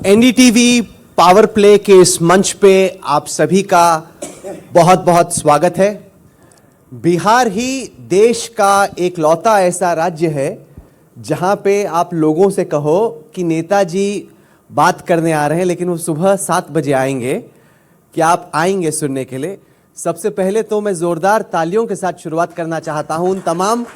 NDTV power play के इस मंच पे आप सभी का बहुत बहुत स्वागत है। बिहार ही देश का एक लौता ऐसा राज्य है जहां पे आप लोगों से कहो कि नेताजी बात करने आ रहे हैं, लेकिन वो सुबह 7 बजे आएंगे। क्या आप आएंगे सुनने के लिए? सबसे पहले तो मैं जोरदार तालियों के साथ शुरुआत करना चाहता हूं उन तमाम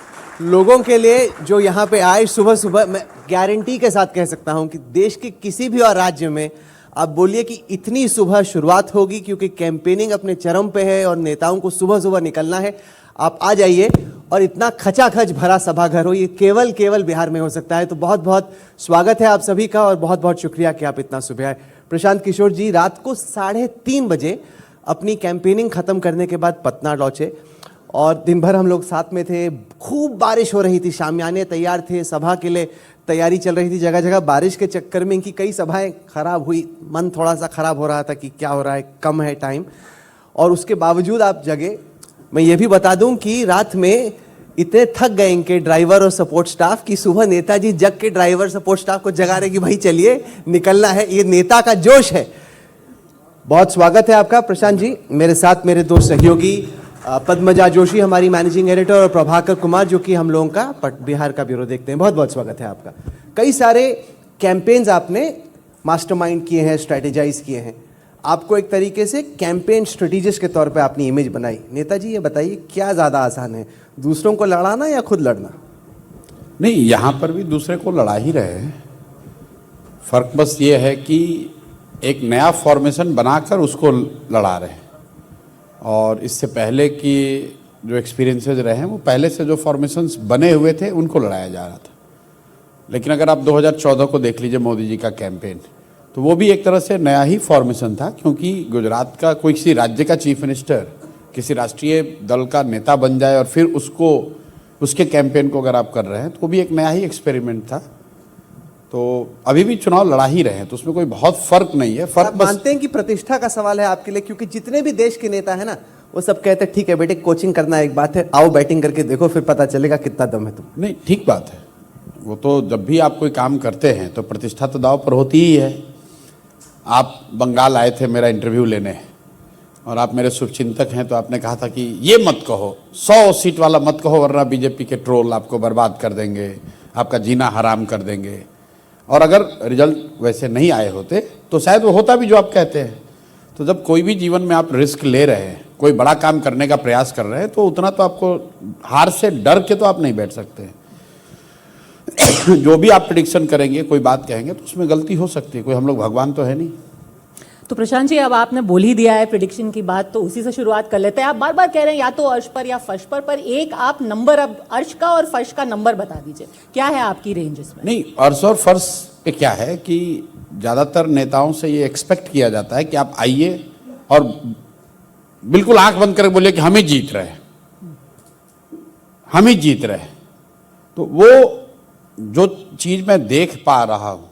लोगों के लिए जो यहाँ पे आए सुबह सुबह। मैं गारंटी के साथ कह सकता हूं कि देश के किसी भी और राज्य में आप बोलिए कि इतनी सुबह शुरुआत होगी, क्योंकि कैंपेनिंग अपने चरम पे है और नेताओं को सुबह सुबह निकलना है। आप आ जाइए और इतना खचाखच भरा सभाघर हो, ये केवल बिहार में हो सकता है। तो बहुत बहुत स्वागत है आप सभी का और बहुत बहुत शुक्रिया कि आप इतना सुबह आए। प्रशांत किशोर जी रात को 3:30 बजे अपनी कैंपेनिंग खत्म करने के बाद पटना लौटे और दिन भर हम लोग साथ में थे। खूब बारिश हो रही थी, शामियाने तैयार थे, सभा के लिए तैयारी चल रही थी। जगह जगह बारिश के चक्कर में इनकी कई सभाएं खराब हुई। मन थोड़ा सा खराब हो रहा था कि क्या हो रहा है, कम है टाइम, और उसके बावजूद आप जगे। मैं ये भी बता दूं कि रात में इतने थक गए इनके ड्राइवर और सपोर्ट स्टाफ कि सुबह नेताजी जग के ड्राइवर सपोर्ट स्टाफ को जगा रहे कि भाई चलिए निकलना है। ये नेता का जोश है। बहुत स्वागत है आपका प्रशांत जी। मेरे साथ मेरे दो सहयोगी पद्मजा जोशी हमारी मैनेजिंग एडिटर और प्रभाकर कुमार जो कि हम लोगों का बिहार का ब्यूरो देखते हैं। बहुत बहुत स्वागत है आपका। कई सारे कैंपेन्स आपने मास्टरमाइंड किए हैं, स्ट्रेटेजाइज किए हैं। आपको एक तरीके से कैंपेन स्ट्रेटेजिस्ट के तौर पे अपनी इमेज बनाई। नेताजी ये बताइए क्या ज़्यादा आसान है, दूसरों को लड़ाना या खुद लड़ना? नहीं, यहाँ पर भी दूसरे को लड़ा ही रहे हैं। फ़र्क बस ये है कि एक नया फॉर्मेशन बनाकर उसको लड़ा रहे हैं, और इससे पहले की जो एक्सपीरियंसेस रहे हैं वो पहले से जो फॉर्मेशंस बने हुए थे उनको लड़ाया जा रहा था। लेकिन अगर आप 2014 को देख लीजिए मोदी जी का कैंपेन, तो वो भी एक तरह से नया ही फॉर्मेशन था, क्योंकि गुजरात का कोई किसी राज्य का चीफ मिनिस्टर किसी राष्ट्रीय दल का नेता बन जाए और फिर उसके कैंपेन को अगर आप कर रहे हैं तो वो भी एक नया ही एक्सपेरिमेंट था। तो अभी भी चुनाव लड़ा ही रहे हैं, तो उसमें कोई बहुत फर्क नहीं है। फर्क बस मानते हैं कि प्रतिष्ठा का सवाल है आपके लिए, क्योंकि जितने भी देश के नेता है ना वो सब कहते हैं ठीक है बेटे कोचिंग करना एक बात है, आओ बैटिंग करके देखो फिर पता चलेगा कितना दम है तुम। नहीं, ठीक बात है। वो तो जब भी आप कोई काम करते हैं तो प्रतिष्ठा तो दांव पर होती ही है। आप बंगाल आए थे मेरा इंटरव्यू लेने और आप मेरे शुभचिंतक हैं, तो आपने कहा था कि ये मत कहो, 100 सीट वाला मत कहो, वरना बीजेपी के ट्रोल आपको बर्बाद कर देंगे, आपका जीना हराम कर देंगे। और अगर रिजल्ट वैसे नहीं आए होते तो शायद वो होता भी जो आप कहते हैं। तो जब कोई भी जीवन में आप रिस्क ले रहे हैं, कोई बड़ा काम करने का प्रयास कर रहे हैं, तो उतना तो आपको हार से डर के तो आप नहीं बैठ सकते हैं। जो भी आप प्रेडिक्शन करेंगे, कोई बात कहेंगे, तो उसमें गलती हो सकती है। कोई हम लोग भगवान तो है नहीं। तो प्रशांत जी अब आपने बोल ही दिया है प्रेडिक्शन की बात, तो उसी से शुरुआत कर लेते हैं। आप बार बार कह रहे हैं या तो अर्श पर या फर्श पर एक आप नंबर, अब अर्श का और फर्श का नंबर बता दीजिए, क्या है आपकी रेंज इसमें? नहीं, अर्श और फर्श पे क्या है कि ज़्यादातर नेताओं से ये एक्सपेक्ट किया जाता है कि आप आइए और बिल्कुल आंख बंद करके बोलिए कि हम ही जीत रहे हैं, हम ही जीत रहे हैं। तो वो जो चीज़ मैं देख पा रहा हूँ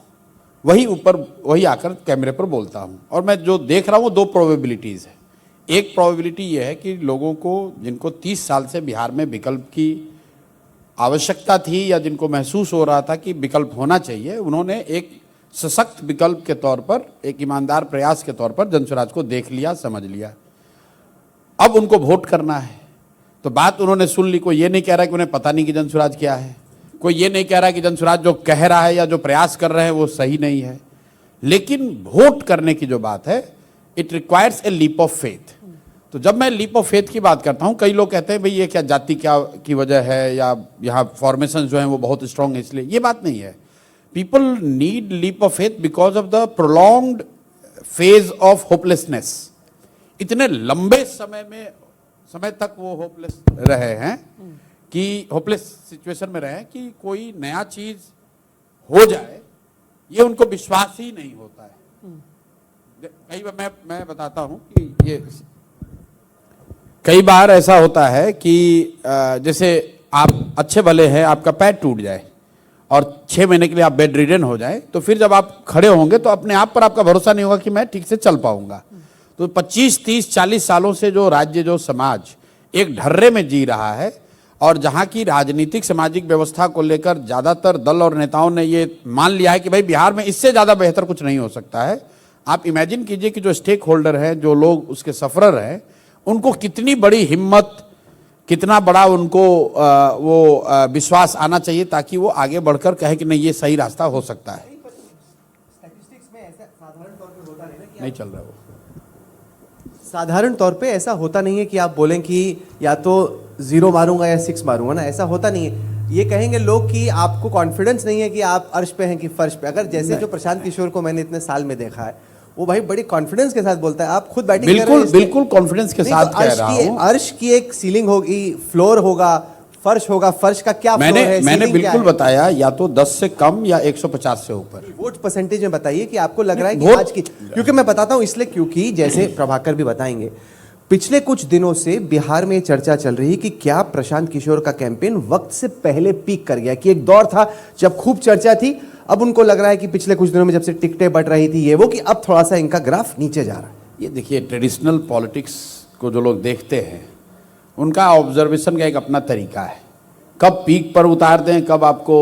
वही आकर कैमरे पर बोलता हूँ। और मैं जो देख रहा हूँ वो 2 प्रोबेबिलिटीज़ है। एक प्रोबेबिलिटी ये है कि लोगों को, जिनको 30 साल से बिहार में विकल्प की आवश्यकता थी या जिनको महसूस हो रहा था कि विकल्प होना चाहिए, उन्होंने एक सशक्त विकल्प के तौर पर, एक ईमानदार प्रयास के तौर पर जनसुराज को देख लिया, समझ लिया। अब उनको वोट करना है, तो बात उन्होंने सुन ली। कोई ये नहीं कह रहा कि उन्हें पता नहीं कि जनसुराज क्या है, कोई ये नहीं कह रहा कि जनसुराज जो कह रहा है या जो प्रयास कर रहे हैं वो सही नहीं है। लेकिन वोट करने की जो बात है, it requires a leap of faith. तो जब मैं लीप ऑफ फेथ की बात करता हूँ, कई लोग कहते हैं भाई ये क्या जाति क्या की वजह है या यहाँ फॉर्मेशन जो है वो बहुत स्ट्रांग है इसलिए। ये बात नहीं है। People need leap of faith because of the prolonged phase of hopelessness. इतने लंबे समय तक वो होपलेस रहे हैं कि होपलेस सिचुएशन में रहे कि कोई नया चीज हो जाए, ये उनको विश्वास ही नहीं होता है। कई बार मैं बताता हूं कि ये कई बार ऐसा होता है कि जैसे आप अच्छे भले हैं, आपका पैर टूट जाए और 6 महीने के लिए आप बेड रिडन हो जाए, तो फिर जब आप खड़े होंगे तो अपने आप पर आपका भरोसा नहीं होगा कि मैं ठीक से चल पाऊंगा। तो 25, 30, 40 सालों से जो राज्य, जो समाज एक ढर्रे में जी रहा है, और जहाँ की राजनीतिक सामाजिक व्यवस्था को लेकर ज़्यादातर दल और नेताओं ने ये मान लिया है कि भाई बिहार में इससे ज़्यादा बेहतर कुछ नहीं हो सकता है। आप इमेजिन कीजिए कि जो स्टेक होल्डर हैं, जो लोग उसके सफरर हैं, उनको कितनी बड़ी हिम्मत, कितना बड़ा उनको विश्वास आना चाहिए ताकि वो आगे बढ़कर कहे कि नहीं ये सही रास्ता हो सकता है। नहीं चल रहा वो साधारण तौर पे ऐसा होता नहीं है कि आप बोलें कि या तो 0 मारूंगा या 6 मारूंगा ना, ऐसा होता नहीं है। ये कहेंगे लोग कि आपको कॉन्फिडेंस नहीं है कि आप अर्श पे हैं कि फर्श पे। अगर जैसे जो प्रशांत किशोर को मैंने इतने साल में देखा है, वो भाई बड़ी कॉन्फिडेंस के साथ बोलता है। आप खुद बैटिंग कर रहे हैं, बिल्कुल कॉन्फिडेंस के साथ कह रहा हूं। अर्श की एक सीलिंग होगी, फ्लोर होगा, फर्श होगा। फर्श का क्या फ्लोर है? मैंने ceiling क्या बिल्कुल है? बताया या तो 10 से कम या 150 से ऊपर। वोट परसेंटेज में बताइए कि आपको लग रहा है कि वोट- आज की, क्योंकि मैं बताता हूं इसलिए क्योंकि जैसे प्रभाकर भी बताएंगे, पिछले कुछ दिनों से बिहार में चर्चा चल रही है कि क्या प्रशांत किशोर का कैंपेन वक्त से पहले पीक कर गया, कि एक दौर था जब खूब चर्चा थी, अब उनको लग रहा है कि पिछले कुछ दिनों में जब से टिकटें बढ़ रही थी ये वो, कि अब थोड़ा सा इनका ग्राफ नीचे जा रहा है। ये देखिए, ट्रेडिशनल पॉलिटिक्स को जो लोग देखते हैं उनका ऑब्जर्वेशन का एक अपना तरीका है। कब पीक पर उतार दें, कब आपको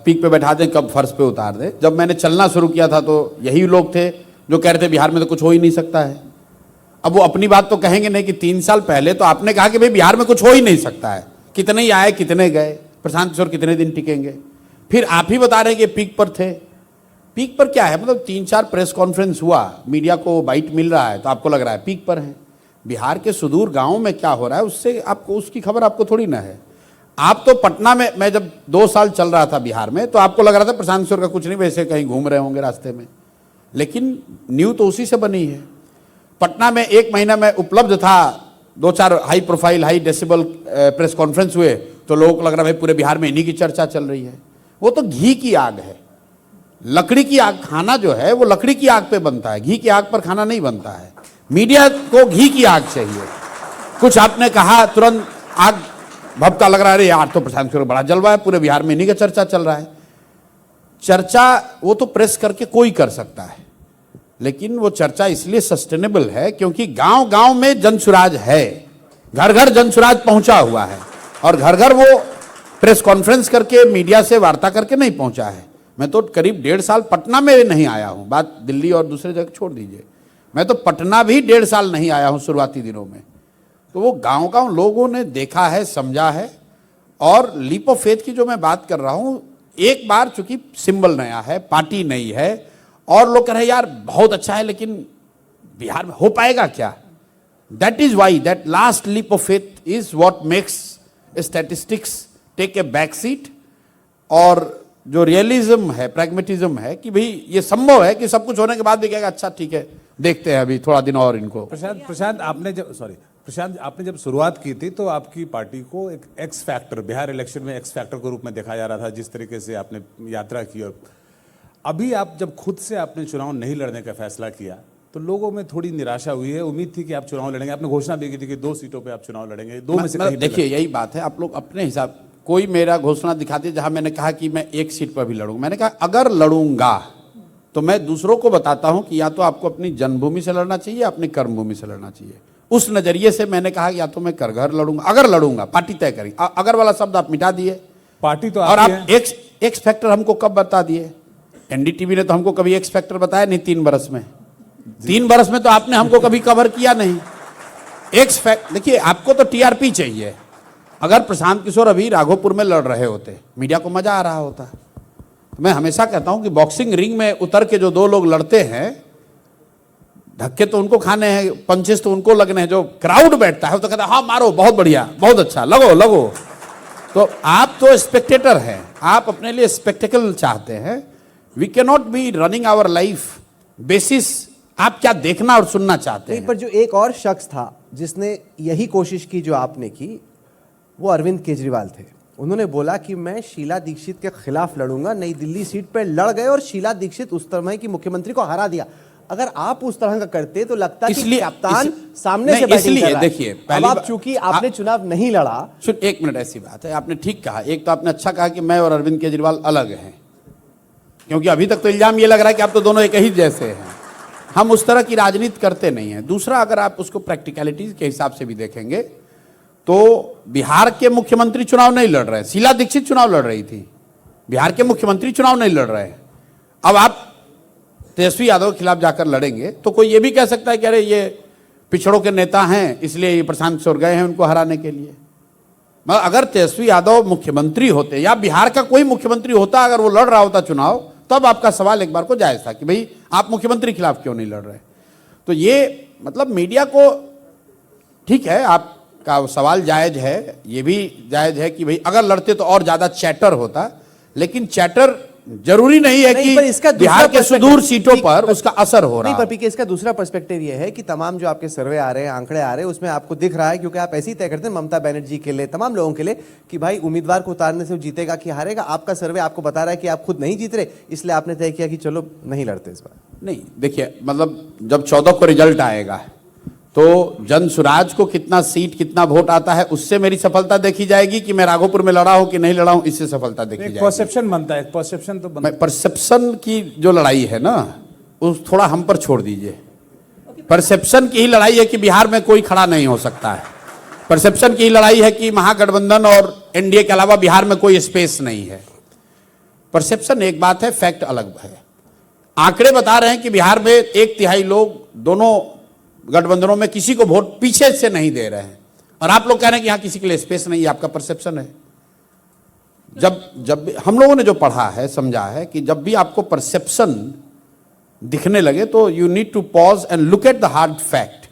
पीक पे बैठा दें, कब फर्श पे उतार दें। जब मैंने चलना शुरू किया था तो यही लोग थे जो कह रहे थे बिहार में तो कुछ हो ही नहीं सकता है। अब वो अपनी बात तो कहेंगे नहीं कि 3 साल पहले तो आपने कहा कि भाई बिहार में कुछ हो ही नहीं सकता है, कितने ही आए कितने गए, प्रशांत किशोर कितने दिन टिकेंगे। फिर आप ही बता रहे हैं कि पीक पर थे। पीक पर क्या है, मतलब 3-4 प्रेस कॉन्फ्रेंस हुआ, मीडिया को बाइट मिल रहा है तो आपको लग रहा है पीक पर है। बिहार के सुदूर गाँव में क्या हो रहा है उससे आपको, उसकी खबर आपको थोड़ी ना है। आप तो पटना में, मैं जब 2 साल चल रहा था बिहार में तो आपको लग रहा था प्रशांत किशोर का कुछ नहीं, वैसे कहीं घूम रहे होंगे रास्ते में, लेकिन न्यू तो उसी से बनी है। पटना में 1 महीना में उपलब्ध था, 2-4 high profile high decibel press conference हुए तो लोगों को लग रहा है भाई पूरे बिहार में इन्हीं की चर्चा चल रही है। वो तो घी की आग है, लकड़ी की आग। खाना जो है वो लकड़ी की आग पे बनता है, घी की आग पर खाना नहीं बनता है। मीडिया को घी की आग चाहिए। कुछ आपने कहा तुरंत आग भभका लग रहा है, यार तो प्रशांत किशोर बड़ा जलवा है, पूरे बिहार में इन्हीं का चर्चा चल रहा है। चर्चा वो तो प्रेस करके कोई कर सकता है, लेकिन वो चर्चा इसलिए सस्टेनेबल है क्योंकि गांव गांव में जनसुराज है, घर घर जनसुराज पहुंचा हुआ है, और घर घर वो प्रेस कॉन्फ्रेंस करके मीडिया से वार्ता करके नहीं पहुंचा है। मैं तो करीब 1.5 साल पटना में नहीं आया हूं, बात दिल्ली और दूसरे जगह छोड़ दीजिए, मैं तो पटना भी 1.5 साल नहीं आया हूं शुरुआती दिनों में। तो वो गांव गांव लोगों ने देखा है, समझा है। और लीप ऑफ फेथ की जो मैं बात कर रहा हूं, एक बार चूंकि सिंबल नया है, पार्टी नई है, और लोग कह रहे हैं यार बहुत अच्छा है लेकिन बिहार में हो पाएगा क्या। That is why that last leap of faith is what makes statistics take a back seat. और जो रियलिज्म है, प्रैग्मेटिज्म है कि भाई ये संभव है कि सब कुछ होने के बाद भी कहेगा अच्छा ठीक है देखते हैं अभी थोड़ा दिन और इनको। प्रशांत आपने जब शुरुआत की थी तो आपकी पार्टी को एक एक्स फैक्टर, बिहार इलेक्शन में एक्स फैक्टर के रूप में देखा जा रहा था, जिस तरीके से आपने यात्रा की। और अभी आप जब खुद से आपने चुनाव नहीं लड़ने का फैसला किया तो लोगों में थोड़ी निराशा हुई है। उम्मीद थी कि आप चुनाव लड़ेंगे, आपने घोषणा भी की थी कि 2 सीटों पे आप चुनाव लड़ेंगे, 2 में से कहीं पे देखिए यही बात है, आप लोग अपने हिसाब, कोई मेरा घोषणा दिखाते जहां मैंने कहा कि मैं 1 सीट पर भी लड़ूंगा। मैंने कहा अगर लड़ूंगा तो मैं दूसरों को बताता हूं कि या तो आपको अपनी जन्मभूमि से लड़ना चाहिए या अपनी कर्मभूमि से लड़ना चाहिए। उस नजरिए से मैंने कहा या तो मैं करघर लड़ूंगा, अगर लड़ूंगा, पार्टी तय करेगी। अगर वाला शब्द आप मिटा दिए, पार्टी तो और आप एक्स फैक्टर हमको कब बता दिए। एनडीटीवी ने तो हमको कभी एक्स फैक्टर बताया नहीं 3 बरस में। 3 बरस में तो आपने हमको कभी कवर किया नहीं। एक्स फैक्ट देखिए, आपको तो टीआरपी चाहिए। अगर प्रशांत किशोर अभी राघोपुर में लड़ रहे होते, मीडिया को मजा आ रहा होता। तो मैं हमेशा कहता हूं कि बॉक्सिंग रिंग में उतर के जो 2 लोग लड़ते हैं, धक्के तो उनको खाने हैं, पंचेस तो उनको लगने हैं। जो क्राउड बैठता है वो तो कहता है हाँ मारो, बहुत बढ़िया, बहुत अच्छा, लगो लगो। तो आप तो स्पेक्टेटर हैं, आप अपने लिए स्पेक्टेकल चाहते हैं। We can not be running our life basis आप क्या देखना और सुनना चाहते हैं। पर जो एक और शख्स था जिसने यही कोशिश की जो आपने की, वो अरविंद केजरीवाल थे। उन्होंने बोला कि मैं शीला दीक्षित के खिलाफ लड़ूंगा। नई दिल्ली सीट पर लड़ गए और शीला दीक्षित उस तरह की मुख्यमंत्री को हरा दिया। अगर आप उस तरह का करते तो लगता कि कप्तान सामने से बैटिंग कर रहा है। देखिए, अब आप चूंकि आपने चुनाव नहीं लड़ा। सुन, 1 मिनट, ऐसी बात है, आपने ठीक कहा। एक तो आपने अच्छा कहा कि मैं और अरविंद केजरीवाल अलग हैं, क्योंकि अभी तक तो इल्जाम ये लग रहा है कि आप तो दोनों एक ही जैसे हैं। हम उस तरह की राजनीति करते नहीं हैं। दूसरा, अगर आप उसको प्रैक्टिकलिटीज के हिसाब से भी देखेंगे तो बिहार के मुख्यमंत्री चुनाव नहीं लड़ रहे, शीला दीक्षित चुनाव लड़ रही थी, बिहार के मुख्यमंत्री चुनाव नहीं लड़ रहे। अब आप तेजस्वी यादव के खिलाफ जाकर लड़ेंगे तो कोई ये भी कह सकता है कि अरे ये पिछड़ों के नेता हैं इसलिए ये प्रशांत किशोर गए हैं उनको हराने के लिए। मगर अगर तेजस्वी यादव मुख्यमंत्री होते या बिहार का कोई मुख्यमंत्री होता, अगर वो लड़ रहा होता चुनाव, तब आपका सवाल एक बार को जायज था कि भाई आप मुख्यमंत्री के खिलाफ क्यों नहीं लड़ रहे। तो ये मतलब मीडिया को, ठीक है आपका सवाल जायज है, ये भी जायज है कि भाई अगर लड़ते तो और ज्यादा चैटर होता, लेकिन चैटर जरूरी नहीं है नहीं, पर कि इसका दूसरा बिहार के perspective- सुदूर सीटों पर उसका असर हो रहा नहीं, है। पर पीके इसका दूसरा पर्सपेक्टिव ये है कि तमाम जो आपके सर्वे आ रहे हैं, आंकड़े आ रहे हैं, उसमें आपको दिख रहा है, क्योंकि आप ऐसे ही तय करते हैं ममता बनर्जी के लिए, तमाम लोगों के लिए, कि भाई उम्मीदवार को उतारने से वो जीतेगा कि हारेगा। आपका सर्वे आपको बता रहा है कि आप खुद नहीं जीत रहे, इसलिए आपने तय किया कि चलो नहीं लड़ते इस बार। नहीं देखिए, मतलब जब 14 को रिजल्ट आएगा तो जन सुराज को कितना सीट कितना वोट आता है उससे मेरी सफलता देखी जाएगी कि मैं राघोपुर में लड़ा हूं कि नहीं लड़ा हूं, इससे सफलता देखी एक जाएगी। परसेप्शन बनता है, परसेप्शन तो बनता है। परसेप्शन की जो लड़ाई है ना, उस थोड़ा हम पर छोड़ दीजिए। परसेप्शन की ही लड़ाई है कि बिहार में कोई खड़ा नहीं हो सकता है। परसेप्शन की ही लड़ाई है कि महागठबंधन और एनडीए के अलावा बिहार में कोई स्पेस नहीं है। परसेप्शन एक बात है, फैक्ट अलग है। आंकड़े बता रहे हैं कि बिहार में 1/3 लोग दोनों गठबंधनों में किसी को वोट पीछे से नहीं दे रहे हैं, और आप लोग कह रहे हैं कि यहां किसी के लिए स्पेस नहीं है। आपका परसेप्शन है। जब हम लोगों ने जो पढ़ा है, समझा है कि जब भी आपको परसेप्शन दिखने लगे तो you need to pause and look at the hard fact.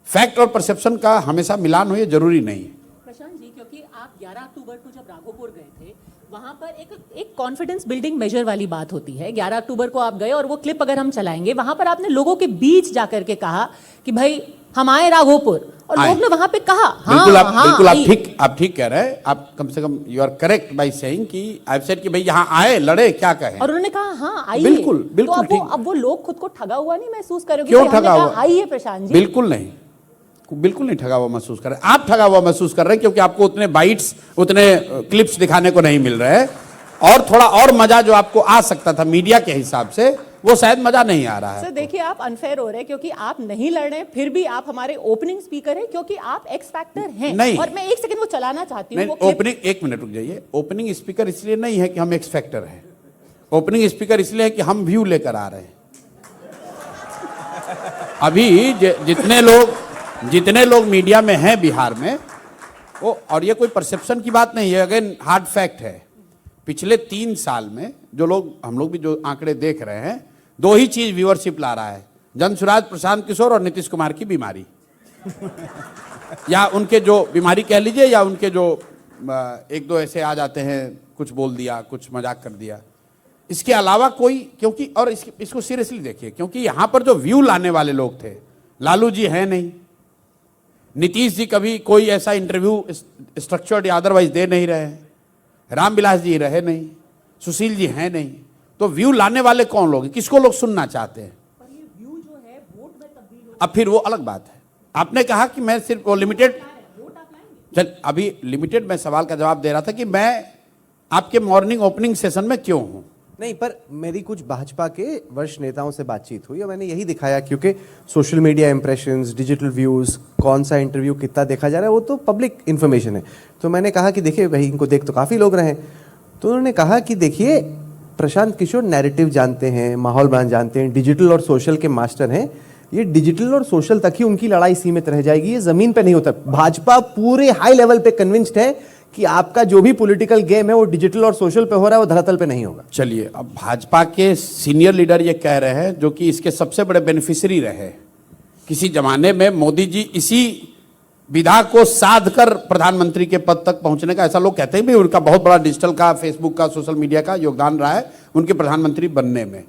Fact और परसेप्शन का हमेशा मिलान हो, ये जरूरी नहीं है। प्रशांत जी, क्योंकि आप 11 अक्टूबर को जब राघोपुर गए थे, वहां पर एक कॉन्फिडेंस बिल्डिंग मेजर वाली बात होती है। 11 अक्टूबर को आप गए और वो क्लिप अगर हम चलाएंगे, वहां पर आपने लोगों के बीच जाकर के कहा कि भाई हम आए राघोपुर, और लोग ने वहां पे कहा बिल्कुल हाँ, आप ठीक कह रहे हैं। आप कम से कम you are correct by saying कि आई सेड कि भाई यहाँ आए, लड़े, क्या कहें। और उन्होंने कहा हाँ आइए। बिल्कुल, तो ठीक। अब वो लोग खुद को ठगा हुआ नहीं महसूस करेंगे? क्यों हमने ठगा कहा, हुआ? आइए प्रशांत जी। बिल्कुल नहीं, बिल्कुल नहीं ठगा हुआ महसूस कर रहे हैं। आप ठगा हुआ महसूस कर रहे हैं क्योंकि आपको उतने बाइट्स, उतने क्लिप्स दिखाने को नहीं मिल रहे हैं, और थोड़ा और मजा जो आपको आ सकता था मीडिया के हिसाब से, वो शायद मजा नहीं आ रहा है। सर देखिए, आप अनफेयर हो रहे हैं, क्योंकि आप नहीं लड़ रहे हैं, फिर भी आप हमारे ओपनिंग स्पीकर हैं, क्योंकि आप एक्स फैक्टर हैं। नहीं। और मैं एक सेकंड वो चलाना चाहती हूँ। ओपनिंग, एक मिनट रुक जाइए। ओपनिंग स्पीकर इसलिए नहीं है कि हम एक्स फैक्टर हैं। ओपनिंग स्पीकर इसलिए है कि हम व्यू लेकर आ रहे हैं। अभी जितने लोग मीडिया में हैं बिहार में, वो, और ये कोई परसेप्शन की बात नहीं है, अगेन हार्ड फैक्ट है। पिछले 3 साल में जो लोग, हम लोग भी जो आंकड़े देख रहे हैं, 2 ही चीज व्यूअरशिप ला रहा है, जनसुराज, प्रशांत किशोर और नीतीश कुमार की बीमारी। या उनके जो बीमारी कह लीजिए, या उनके जो 1-2 ऐसे आ जाते हैं, कुछ बोल दिया, कुछ मजाक कर दिया, इसके अलावा कोई, क्योंकि और इसको सीरियसली देखिए, क्योंकि यहां पर जो व्यू लाने वाले लोग थे, लालू जी हैं नहीं, नीतीश जी कभी कोई ऐसा इंटरव्यू स्ट्रक्चर्ड या अदरवाइज दे नहीं रहे हैं, रामविलास जी रहे नहीं, सुशील जी हैं नहीं, तो व्यू लाने वाले कौन लोग हैं? किसको लोग सुनना चाहते हैं? अब फिर वो अलग बात है। आपने कहा कि मैं सिर्फ वो लिमिटेड, चल अभी लिमिटेड मैं सवाल का जवाब दे रहा था कि मैं आपके मॉर्निंग ओपनिंग सेशन में क्यों हूं। नहीं, पर मेरी कुछ भाजपा के वरिष्ठ नेताओं से बातचीत हुई और मैंने यही दिखाया, क्योंकि social media impressions, digital views, कौन सा इंटरव्यू कितना देखा जा रहा है, वो तो पब्लिक इन्फॉर्मेशन है। तो मैंने कहा कि देखिए भाई, इनको देख तो काफ़ी लोग रहे हैं। तो उन्होंने कहा कि देखिए, प्रशांत किशोर नैरेटिव जानते हैं, माहौल बनाना जानते हैं, डिजिटल और सोशल के मास्टर हैं। ये डिजिटल और सोशल तक ही उनकी लड़ाई सीमित रह जाएगी, ये ज़मीन पे नहीं होता। भाजपा पूरे हाई लेवल पे कन्विंस्ड है कि आपका जो भी पॉलिटिकल गेम है वो डिजिटल और सोशल पे हो रहा है, वो धरातल पे नहीं होगा। चलिए, अब भाजपा के सीनियर लीडर ये कह रहे हैं, जो कि इसके सबसे बड़े बेनिफिशियरी रहे। किसी जमाने में मोदी जी इसी विधा को साध कर प्रधानमंत्री के पद तक पहुंचने का, ऐसा लोग कहते हैं भी, उनका बहुत बड़ा डिजिटल का, फेसबुक का, सोशल मीडिया का योगदान रहा है उनके प्रधानमंत्री बनने में।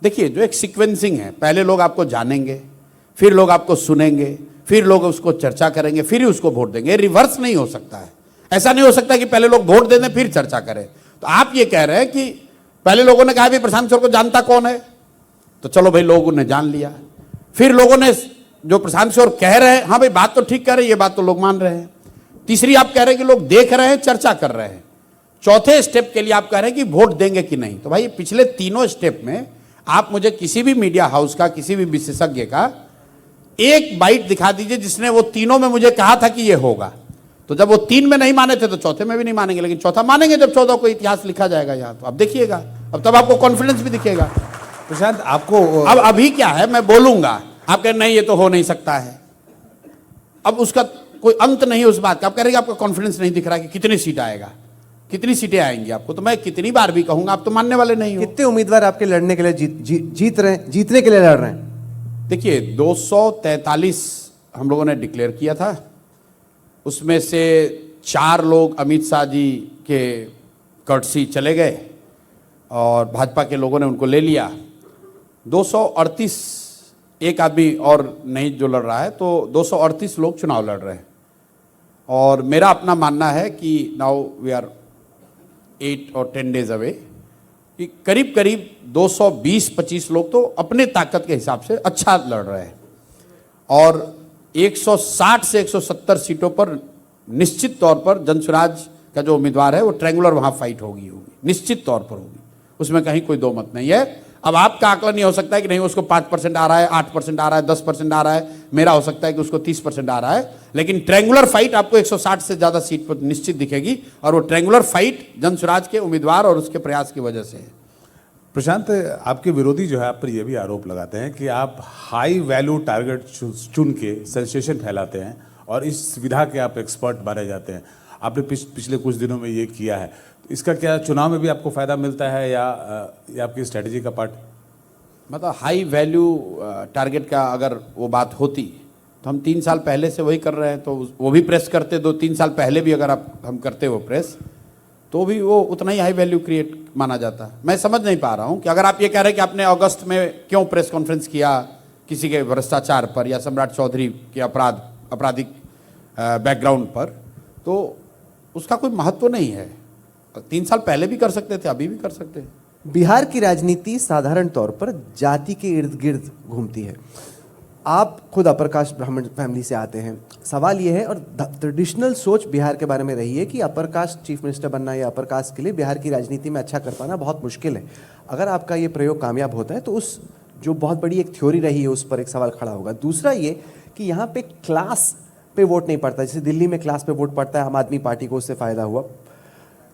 देखिए, जो एक सीक्वेंसिंग है, पहले लोग आपको जानेंगे, फिर लोग आपको सुनेंगे, फिर लोग उसको चर्चा करेंगे, फिर ही उसको वोट देंगे। रिवर्स नहीं हो सकता है। ऐसा नहीं हो सकता कि पहले लोग वोट दे दें फिर चर्चा करें। तो आप ये कह रहे हैं कि पहले लोगों ने कहा भी प्रशांत किशोर को जानता कौन है, तो चलो भाई लोगों ने जान लिया। फिर लोगों ने जो प्रशांत किशोर कह रहे हैं, हाँ भाई बात तो ठीक कह रहे हैं, ये बात तो लोग मान रहे हैं। तीसरी आप कह रहे हैं कि लोग देख रहे हैं, चर्चा कर रहे हैं। चौथे स्टेप के लिए आप कह रहे हैं कि वोट देंगे कि नहीं। तो भाई पिछले तीनों स्टेप में आप मुझे किसी भी मीडिया हाउस का, किसी भी विशेषज्ञ का एक बाइट दिखा दीजिए जिसने वो तीनों में मुझे कहा था कि ये होगा। तो जब वो 3 में नहीं माने थे तो चौथे में भी नहीं मानेंगे, लेकिन चौथा मानेंगे जब 14 को इतिहास लिखा जाएगा यहाँ। तो अब देखिएगा, अब तब आपको कॉन्फिडेंस भी दिखेगा। प्रशांत आपको अब अभी क्या है, मैं बोलूंगा, आप कह नहीं ये तो हो नहीं सकता है, अब उसका कोई अंत नहीं है उस बात का। आप कह रहे हैं आपका कॉन्फिडेंस नहीं दिख रहा कि कितनी सीट आएगा, कितनी सीटें आएंगी आपको, तो मैं कितनी बार भी कहूंगा आप तो मानने वाले नहीं हो। कितने उम्मीदवार आपके लड़ने के लिए जीतने के लिए लड़ रहे हैं? देखिए 243 हम लोगों ने डिक्लेयर किया था, उसमें से 4 लोग अमित शाह जी के कर्टसी चले गए और भाजपा के लोगों ने उनको ले लिया। 238 एक आदमी और नहीं जो लड़ रहा है, तो 238 लोग चुनाव लड़ रहे हैं। और मेरा अपना मानना है कि नाउ वी आर 8 और 10 डेज अवे, कि करीब करीब 220-25 लोग तो अपने ताकत के हिसाब से अच्छा लड़ रहे हैं, और 160 से 170 सीटों पर निश्चित तौर पर जनसुराज का जो उम्मीदवार है वो ट्रायंगुलर वहां फाइट होगी, निश्चित तौर पर होगी, उसमें कहीं कोई दो मत नहीं है। अब आपका आकलन नहीं हो सकता है कि नहीं उसको 5% आ रहा है, 8% आ रहा है, 10% आ रहा है, मेरा हो सकता है कि उसको 30% आ रहा है, लेकिन ट्रायंगुलर फाइट आपको 160 से ज्यादा सीट पर निश्चित दिखेगी, और वो ट्रायंगुलर फाइट जनसुराज के उम्मीदवार और उसके प्रयास की वजह से है। प्रशांत, आपके विरोधी जो है आप पर यह भी आरोप लगाते हैं कि आप हाई वैल्यू टारगेट चुन के सेंसेशन फैलाते हैं और इस सुविधा के आप एक्सपर्ट माने जाते हैं। आपने पिछले कुछ दिनों में ये किया है, तो इसका क्या चुनाव में भी आपको फायदा मिलता है या आपकी स्ट्रेटजी का पार्ट? मतलब हाई वैल्यू टारगेट का अगर वो बात होती तो हम 3 साल पहले से वही कर रहे हैं, तो वो भी प्रेस करते, 2-3 साल पहले भी अगर हम करते वो प्रेस, तो भी वो उतना ही हाई वैल्यू क्रिएट माना जाता है। मैं समझ नहीं पा रहा हूँ कि अगर आप ये कह रहे हैं कि आपने अगस्त में क्यों प्रेस कॉन्फ्रेंस किया किसी के भ्रष्टाचार पर या सम्राट चौधरी के आपराधिक बैकग्राउंड पर, तो उसका कोई महत्व नहीं है। 3 साल पहले भी कर सकते थे, अभी भी कर सकते हैं। बिहार की राजनीति साधारण तौर पर जाति के इर्द गिर्द घूमती है। आप खुद अपर कास्ट ब्राह्मण फैमिली से आते हैं, सवाल ये है, और ट्रेडिशनल सोच बिहार के बारे में रही है कि अपर कास्ट चीफ मिनिस्टर बनना या अपर कास्ट के लिए बिहार की राजनीति में अच्छा कर पाना बहुत मुश्किल है। अगर आपका ये प्रयोग कामयाब होता है तो उस जो बहुत बड़ी एक थ्योरी रही है उस पर एक सवाल खड़ा होगा। दूसरा ये कि यहाँ पे क्लास पे वोट नहीं पड़ता, जैसे दिल्ली में क्लास पे वोट पड़ता है, आम आदमी पार्टी को उससे फायदा हुआ,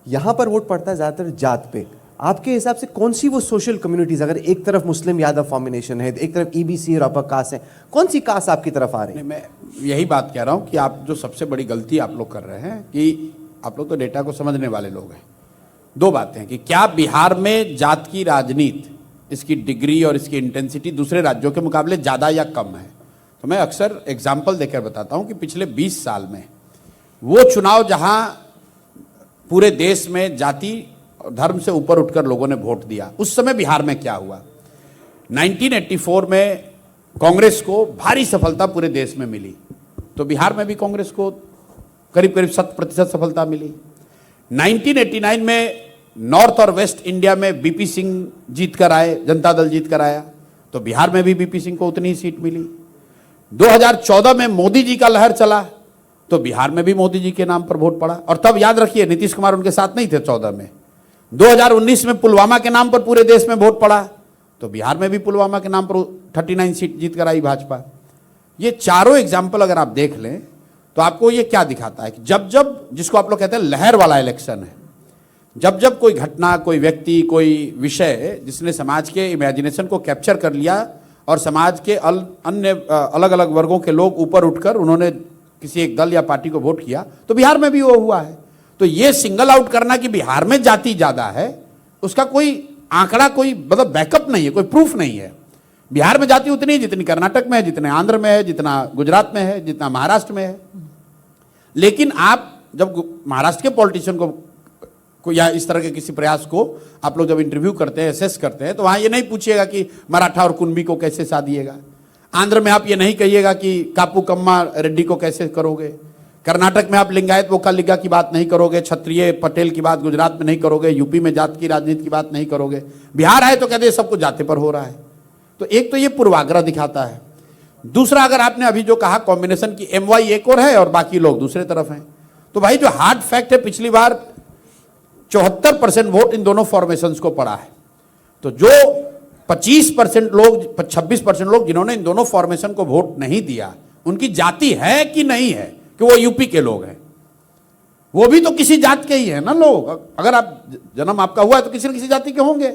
यहाँ पर वोट पड़ता है ज़्यादातर जात पे। आपके हिसाब से कौन सी वो सोशल कम्युनिटीज, अगर एक तरफ मुस्लिम यादव फॉर्मिनेशन है, एक तरफ ईबीसी और अपर कास्ट है, कौन सी कास्ट आपकी तरफ आ रही है? मैं यही बात कह रहा हूँ कि आप जो सबसे बड़ी गलती आप लोग कर रहे हैं कि आप लोग तो डेटा को समझने वाले लोग हैं। 2 बातें हैं कि क्या बिहार में जात की राजनीति, इसकी डिग्री और इसकी इंटेंसिटी दूसरे राज्यों के मुकाबले ज़्यादा या कम है। तो मैं अक्सर एग्जाम्पल देकर बताता हूँ कि पिछले 20 साल में वो चुनाव जहाँ पूरे देश में जाति और धर्म से ऊपर उठकर लोगों ने वोट दिया, उस समय बिहार में क्या हुआ। 1984 में कांग्रेस को भारी सफलता पूरे देश में मिली, तो बिहार में भी कांग्रेस को करीब करीब 100% सफलता मिली। 1989 में नॉर्थ और वेस्ट इंडिया में बीपी सिंह जीत कर आए, जनता दल जीत कर आया, तो बिहार में भी बीपी सिंह को उतनी ही सीट मिली। 2014 में मोदी जी का लहर चला, तो बिहार में भी मोदी जी के नाम पर वोट पड़ा, और तब याद रखिए नीतीश कुमार उनके साथ नहीं थे 14 में। 2019 में पुलवामा के नाम पर पूरे देश में वोट पड़ा, तो बिहार में भी पुलवामा के नाम पर 39 सीट जीत कर आई भाजपा। ये चारों एग्जाम्पल अगर आप देख लें तो आपको ये क्या दिखाता है कि जब जब, जिसको आप लोग कहते हैं लहर वाला इलेक्शन है, जब जब कोई घटना, कोई व्यक्ति, कोई विषय जिसने समाज के इमेजिनेशन को कैप्चर कर लिया और समाज के अन्य अलग अलग वर्गों के लोग ऊपर उठकर उन्होंने किसी एक दल या पार्टी को वोट किया, तो बिहार में भी वो हुआ है। तो ये सिंगल आउट करना कि बिहार में जाति ज्यादा है, उसका कोई आंकड़ा, कोई मतलब बैकअप नहीं है, कोई प्रूफ नहीं है। बिहार में जाति उतनी है जितनी कर्नाटक में है, जितने आंध्र में है, जितना गुजरात में है, जितना महाराष्ट्र में है। लेकिन आप जब महाराष्ट्र के पॉलिटिशियन को या इस तरह के किसी प्रयास को आप लोग जब इंटरव्यू करते हैं, असेस करते हैं, तो वहां ये नहीं पूछिएगा कि मराठा और कुंबी को कैसे साधिएगा। आंध्र में आप ये नहीं कहिएगा कि कापू कम्मा रेड्डी को कैसे करोगे। कर्नाटक में आप लिंगायत वोकालिगा की बात नहीं करोगे, क्षत्रिय पटेल की बात गुजरात में नहीं करोगे, यूपी में जात की राजनीति की बात नहीं करोगे। बिहार आए तो कहते हैं सब कुछ जाति पर हो रहा है। तो एक तो ये पूर्वाग्रह दिखाता है। दूसरा, अगर आपने अभी जो कहा कॉम्बिनेशन की MY एक और है और बाकी लोग दूसरे तरफ हैं, तो भाई जो हार्ड फैक्ट है, पिछली बार 74% वोट इन दोनों फॉर्मेशंस को पड़ा है। तो जो 25% लोग, 26% लोग जिन्होंने इन दोनों फॉर्मेशन को वोट नहीं दिया, उनकी जाति है कि नहीं है कि वो यूपी के लोग हैं। वो भी तो किसी जात के ही है ना लोग। अगर आप जन्म आपका हुआ है तो किसी न किसी जाति के होंगे।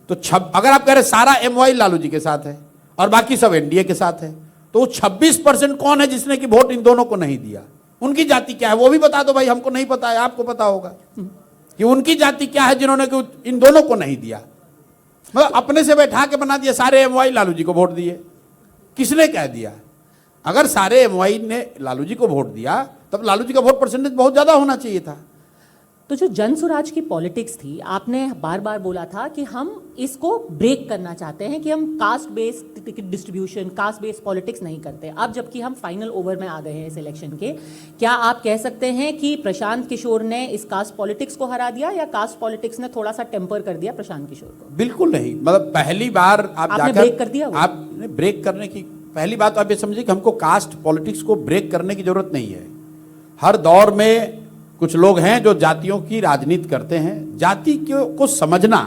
तो अगर आप कह रहे सारा एमवाई लालू जी के साथ है और बाकी सब एनडीए के साथ है, तो 26% कौन है जिसने कि वोट इन दोनों को नहीं दिया? उनकी जाति क्या है वो भी बता दो भाई, हमको नहीं पता है, आपको पता होगा कि उनकी जाति क्या है जिन्होंने इन दोनों को नहीं दिया। मतलब अपने से बैठा के बना दिया, सारे एमवाई लालू जी को वोट दिए। किसने कह दिया? अगर सारे एमवाई ने लालू जी को वोट दिया तब लालू जी का वोट परसेंटेज बहुत ज्यादा होना चाहिए था। तो जो जन स्वराज की पॉलिटिक्स थी, आपने बार बार बोला था कि हम इसको ब्रेक करना चाहते हैं, कि हम caste based ticket distribution, caste based politics नहीं करते। अब जबकि हम फाइनल ओवर में आ गए हैं इस इलेक्शन के, क्या आप कह सकते हैं कि प्रशांत किशोर ने इस कास्ट पॉलिटिक्स को हरा दिया, या कास्ट पॉलिटिक्स ने थोड़ा सा टेम्पर कर दिया प्रशांत किशोर को? बिल्कुल नहीं। मतलब पहली बार आपने ब्रेक कर दिया वो? आपने ब्रेक करने की पहली बात आप ये समझिए कि हमको कास्ट पॉलिटिक्स को ब्रेक करने की जरूरत नहीं है। हर दौर में कुछ लोग हैं जो जातियों की राजनीति करते हैं। जाति को समझना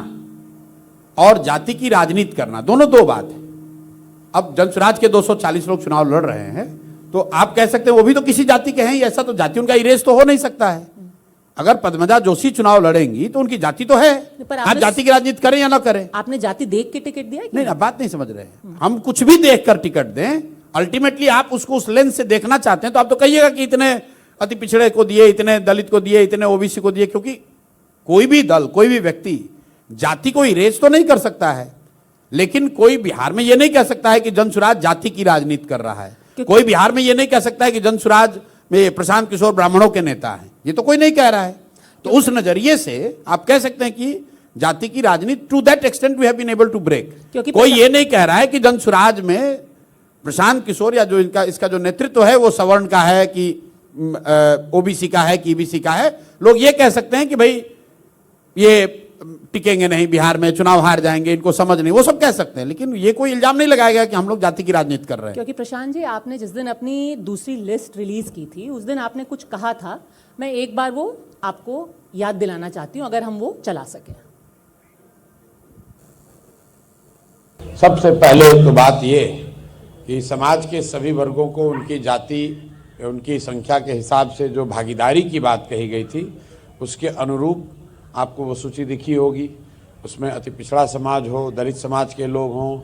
और जाति की राजनीति करना दोनों दो बात है। अब जनस्वराज के 240 लोग चुनाव लड़ रहे हैं, तो आप कह सकते हैं वो भी तो किसी जाति के हैं, ऐसा तो जाति उनका इरेज तो हो नहीं सकता है। अगर पद्मजा जोशी चुनाव लड़ेंगी तो उनकी जाति तो है, आप जाति की राजनीति करें या ना करें। आपने जाति देख के टिकट दिया? नहीं, आप बात नहीं समझ रहे हैं। हम कुछ भी देख कर टिकट दें, अल्टीमेटली आप उसको उस लेंस से देखना चाहते हैं तो आप तो कहिएगा कि इतने अति पिछड़े को दिए, इतने दलित को दिए, इतने ओबीसी को दिए, क्योंकि कोई भी दल, कोई भी व्यक्ति जाति को इरेज तो नहीं कर सकता है। लेकिन कोई बिहार में यह नहीं कह सकता है कि जनसुराज जाति की राजनीति कर रहा है। कोई बिहार में यह नहीं कह सकता है कि जनसुराज में प्रशांत किशोर ब्राह्मणों के नेता हैं, ये तो कोई नहीं कह रहा है। तो उस नजरिए से आप कह सकते हैं कि जाति की राजनीति to that extent we have been able to break. कोई ये नहीं कह रहा है कि जनसुराज में प्रशांत किशोर या जो इसका जो नेतृत्व है वो सवर्ण का है कि ओबीसी का है कि ईबीसी का है। लोग ये कह सकते हैं कि भाई ये टिकेंगे नहीं, बिहार में चुनाव हार जाएंगे, इनको समझ नहीं, वो सब कह सकते हैं। लेकिन ये कोई इल्जाम नहीं लगाएगा कि हम लोग जाति की राजनीति कर रहे हैं। क्योंकि प्रशांत जी, आपने जिस दिन अपनी दूसरी लिस्ट रिलीज की थी उस दिन आपने कुछ कहा था, मैं एक बार वो आपको याद दिलाना चाहती हूं, अगर हम वो चला सकें। सबसे पहले तो बात ये कि समाज के सभी वर्गों को उनकी जाति, उनकी संख्या के हिसाब से जो भागीदारी की बात कही गई थी उसके अनुरूप आपको वो सूची दिखी होगी। उसमें अति पिछड़ा समाज हो, दलित समाज के लोग हों,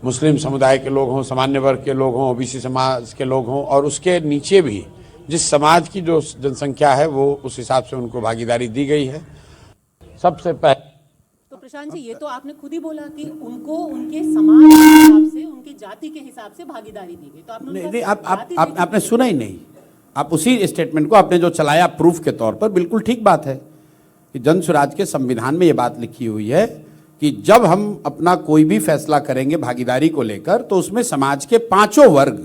मुस्लिम समुदाय के लोग हों, सामान्य वर्ग के लोग हों, ओबीसी समाज के लोग हों, और उसके नीचे भी जिस समाज की जो जनसंख्या है वो उस हिसाब से उनको भागीदारी दी गई है। सबसे पहले तो प्रशांत जी, ये तो आपने खुद ही बोला कि उनको उनके समाज के हिसाब से, उनकी जाति के हिसाब से भागीदारी दी गई। तो आपने नहीं, आपने सुना ही नहीं। आप उसी स्टेटमेंट को आपने जो चलाया प्रूफ के तौर पर, बिल्कुल ठीक बात है कि जनसुराज के संविधान में ये बात लिखी हुई है कि जब हम अपना कोई भी फैसला करेंगे भागीदारी को लेकर तो उसमें समाज के पांचों वर्ग,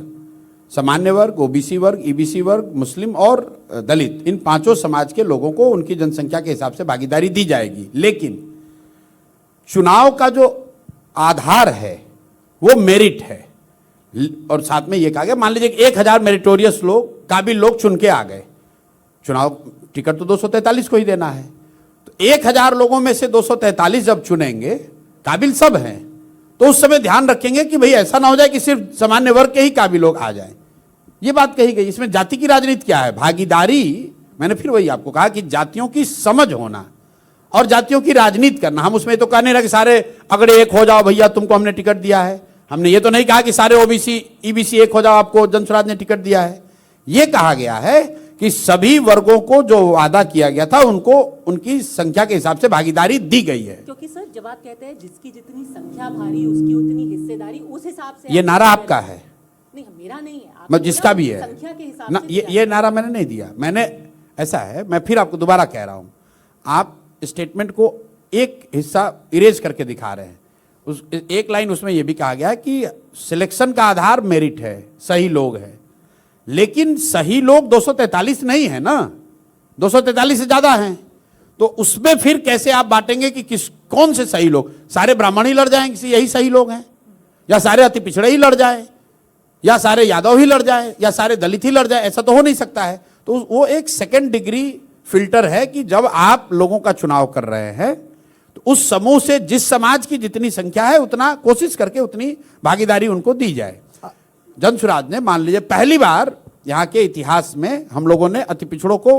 सामान्य वर्ग, ओबीसी वर्ग, ईबीसी वर्ग, मुस्लिम और दलित, इन पांचों समाज के लोगों को उनकी जनसंख्या के हिसाब से भागीदारी दी जाएगी। लेकिन चुनाव का जो आधार है वो मेरिट है। और साथ में ये कहा गया, मान लीजिए 1000 मेरिटोरियस लोग, काबिल लोग चुन के आ गए, चुनाव टिकट तो 243 को ही देना है, तो 1000 लोगों में से 243 जब चुनेंगे, काबिल सब हैं, तो उस समय ध्यान रखेंगे कि भाई ऐसा ना हो जाए कि सिर्फ सामान्य वर्ग के ही काबिल लोग आ जाएं। ये बात कही गई। इसमें जाति की राजनीति क्या है? भागीदारी, मैंने फिर वही आपको कहा कि जातियों की समझ होना और जातियों की राजनीति करना। हम उसमें तो कहने लगे सारे अगड़े एक हो जाओ भैया, तुमको हमने टिकट दिया है। हमने ये तो नहीं कहा कि सारे ओबीसी ईबीसी एक हो जाओ, आपको जनसुराज ने टिकट दिया है। ये कहा गया है कि सभी वर्गों को जो वादा किया गया था उनको उनकी संख्या के हिसाब से भागीदारी दी गई है। क्योंकि सर, जब आप कहते हैं जिसकी जितनी संख्या भारी उसकी उतनी हिस्सेदारी, उस हिसाब से ये नारा आपका है? नहीं, मेरा नहीं है, मैं जिसका भी है संख्या के हिसाब ना, से ये नारा मैंने नहीं दिया। मैंने, ऐसा है, मैं फिर आपको दोबारा कह रहा हूं, आप स्टेटमेंट को एक हिस्सा इरेज करके दिखा रहे हैं। उस एक लाइन उसमें यह भी कहा गया है कि सिलेक्शन का आधार मेरिट है, सही लोग हैं। लेकिन सही लोग 243 नहीं है ना, 243 से ज्यादा हैं। तो उसमें फिर कैसे आप बांटेंगे कि कौन से सही लोग? सारे ब्राह्मण ही लड़ जाएंगे, यही सही लोग हैं? या सारे अति पिछड़े ही लड़ जाए, या सारे यादव ही लड़ जाए, या सारे दलित ही लड़ जाए? ऐसा तो हो नहीं सकता है। तो वो एक सेकेंड डिग्री फिल्टर है कि जब आप लोगों का चुनाव कर रहे हैं तो उस समूह से जिस समाज की जितनी संख्या है उतना कोशिश करके उतनी भागीदारी उनको दी जाए। जनसुराज ने, मान लीजिए, पहली बार यहाँ के इतिहास में हम लोगों ने अति पिछड़ों को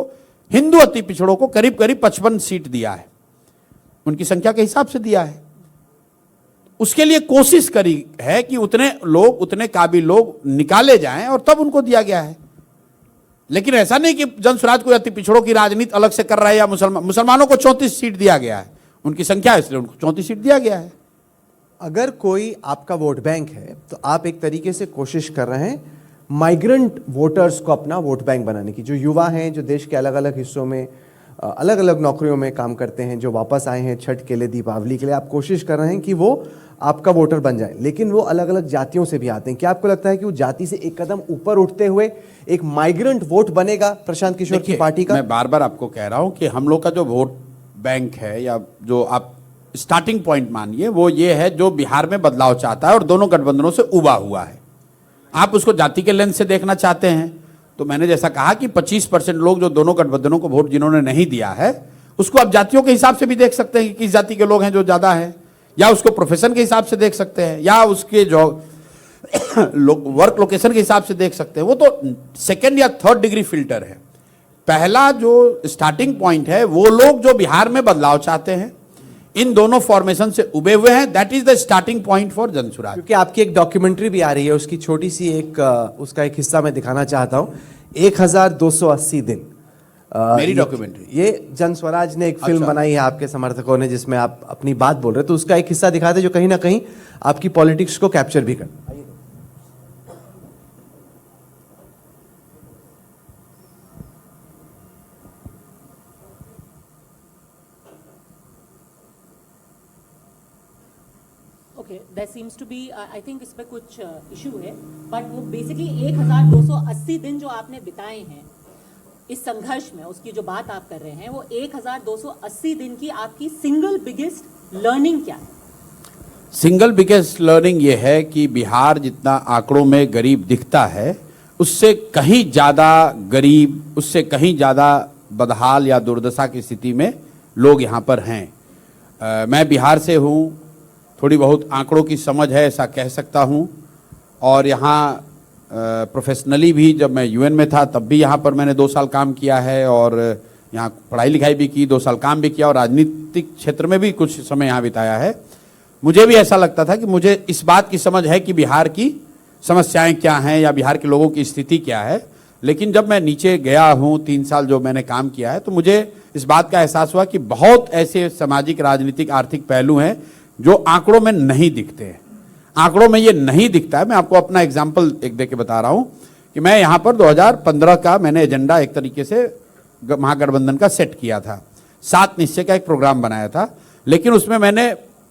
हिंदू अति पिछड़ों को करीब करीब 55 सीट दिया है, उनकी संख्या के हिसाब से दिया है। उसके लिए कोशिश करी है कि उतने लोग, उतने काबिल लोग निकाले जाएं और तब उनको दिया गया है। लेकिन ऐसा नहीं कि जनसुराज कोई अति पिछड़ों की राजनीति अलग से कर रहा है या मुसलमानों को 34 सीट दिया गया है, उनकी संख्या है इसलिए उनको 34 सीट दिया गया है। अगर कोई आपका वोट बैंक है तो आप एक तरीके से कोशिश कर रहे हैं माइग्रेंट वोटर्स को अपना वोट बैंक बनाने की, जो युवा हैं, जो देश के अलग अलग हिस्सों में अलग अलग नौकरियों में काम करते हैं, जो वापस आए हैं छठ के लिए, दीपावली के लिए, आप कोशिश कर रहे हैं कि वो आपका वोटर बन जाए। लेकिन वो अलग अलग जातियों से भी आते हैं। क्या आपको लगता है कि वो जाति से एक कदम ऊपर उठते हुए एक माइग्रेंट वोट बनेगा प्रशांत किशोर की पार्टी का? मैं बार बार आपको कह रहा हूं कि हम लोग का जो वोट बैंक है, या जो आप स्टार्टिंग पॉइंट मानिए, वो ये है जो बिहार में बदलाव चाहता है और दोनों गठबंधनों से उबा हुआ है। आप उसको जाति के लेंस से देखना चाहते हैं तो मैंने जैसा कहा कि 25% लोग जो दोनों गठबंधनों को वोट जिन्होंने नहीं दिया है, उसको आप जातियों के हिसाब से भी देख सकते हैं कि किस जाति के लोग हैं जो ज्यादा है, या उसको प्रोफेशन के हिसाब से देख सकते हैं, या उसके जो वर्क लोकेशन के हिसाब से देख सकते हैं। वो तो सेकेंड या थर्ड डिग्री फिल्टर है। पहला जो स्टार्टिंग पॉइंट है, वो लोग जो बिहार में बदलाव चाहते हैं, इन दोनों फॉर्मेशन से उबे हुए हैं, that is the starting point for Jan Suraaj. क्योंकि आपकी एक डॉक्यूमेंट्री भी आ रही है, उसकी छोटी सी उसका एक हिस्सा मैं दिखाना चाहता हूं, 1280 दिन। मेरी डॉक्यूमेंट्री, ये जनस्वराज ने एक फिल्म बनाई है आपके समर्थकों ने, जिसमें आप अपनी बात बोल रहे, तो उसका एक हिस्सा दिखाते जो कहीं ना कहीं आपकी पॉलिटिक्स को कैप्चर भी कर। Okay, that seems to be, I think इस पे कुछ इशू है, बट वो बेसिकली 1280 दिन जो आपने बिताए हैं इस संघर्ष में, उसकी जो बात आप कर रहे हैं, वो 1280 दिन की आपकी सिंगल बिगेस्ट लर्निंग क्या है? सिंगल बिगेस्ट लर्निंग ये है कि बिहार जितना आंकड़ों में गरीब दिखता है, उससे कहीं ज़्यादा गरीब, उससे कहीं ज़्यादा बदहाल या दुर्दशा की स्थिति में लोग यहाँ पर हैं। मैं बिहार से हूँ, थोड़ी बहुत आंकड़ों की समझ है, ऐसा कह सकता हूँ। और यहाँ प्रोफेशनली भी जब मैं यूएन में था तब भी यहाँ पर मैंने 2 साल काम किया है, और यहाँ पढ़ाई लिखाई भी की, 2 साल काम भी किया, और राजनीतिक क्षेत्र में भी कुछ समय यहाँ बिताया है। मुझे भी ऐसा लगता था कि मुझे इस बात की समझ है कि बिहार की समस्याएं क्या हैं या बिहार के लोगों की स्थिति क्या है। लेकिन जब मैं नीचे गया हूँ, 3 साल जो मैंने काम किया है, तो मुझे इस बात का एहसास हुआ कि बहुत ऐसे सामाजिक, राजनीतिक, आर्थिक पहलू हैं जो आंकड़ों में नहीं दिखते हैं। आंकड़ों में ये नहीं दिखता है। मैं आपको अपना एग्जाम्पल एक दे के बता रहा हूँ कि मैं यहाँ पर 2015 का मैंने एजेंडा एक तरीके से महागठबंधन का सेट किया था। 7 निश्चय का एक प्रोग्राम बनाया था, लेकिन उसमें मैंने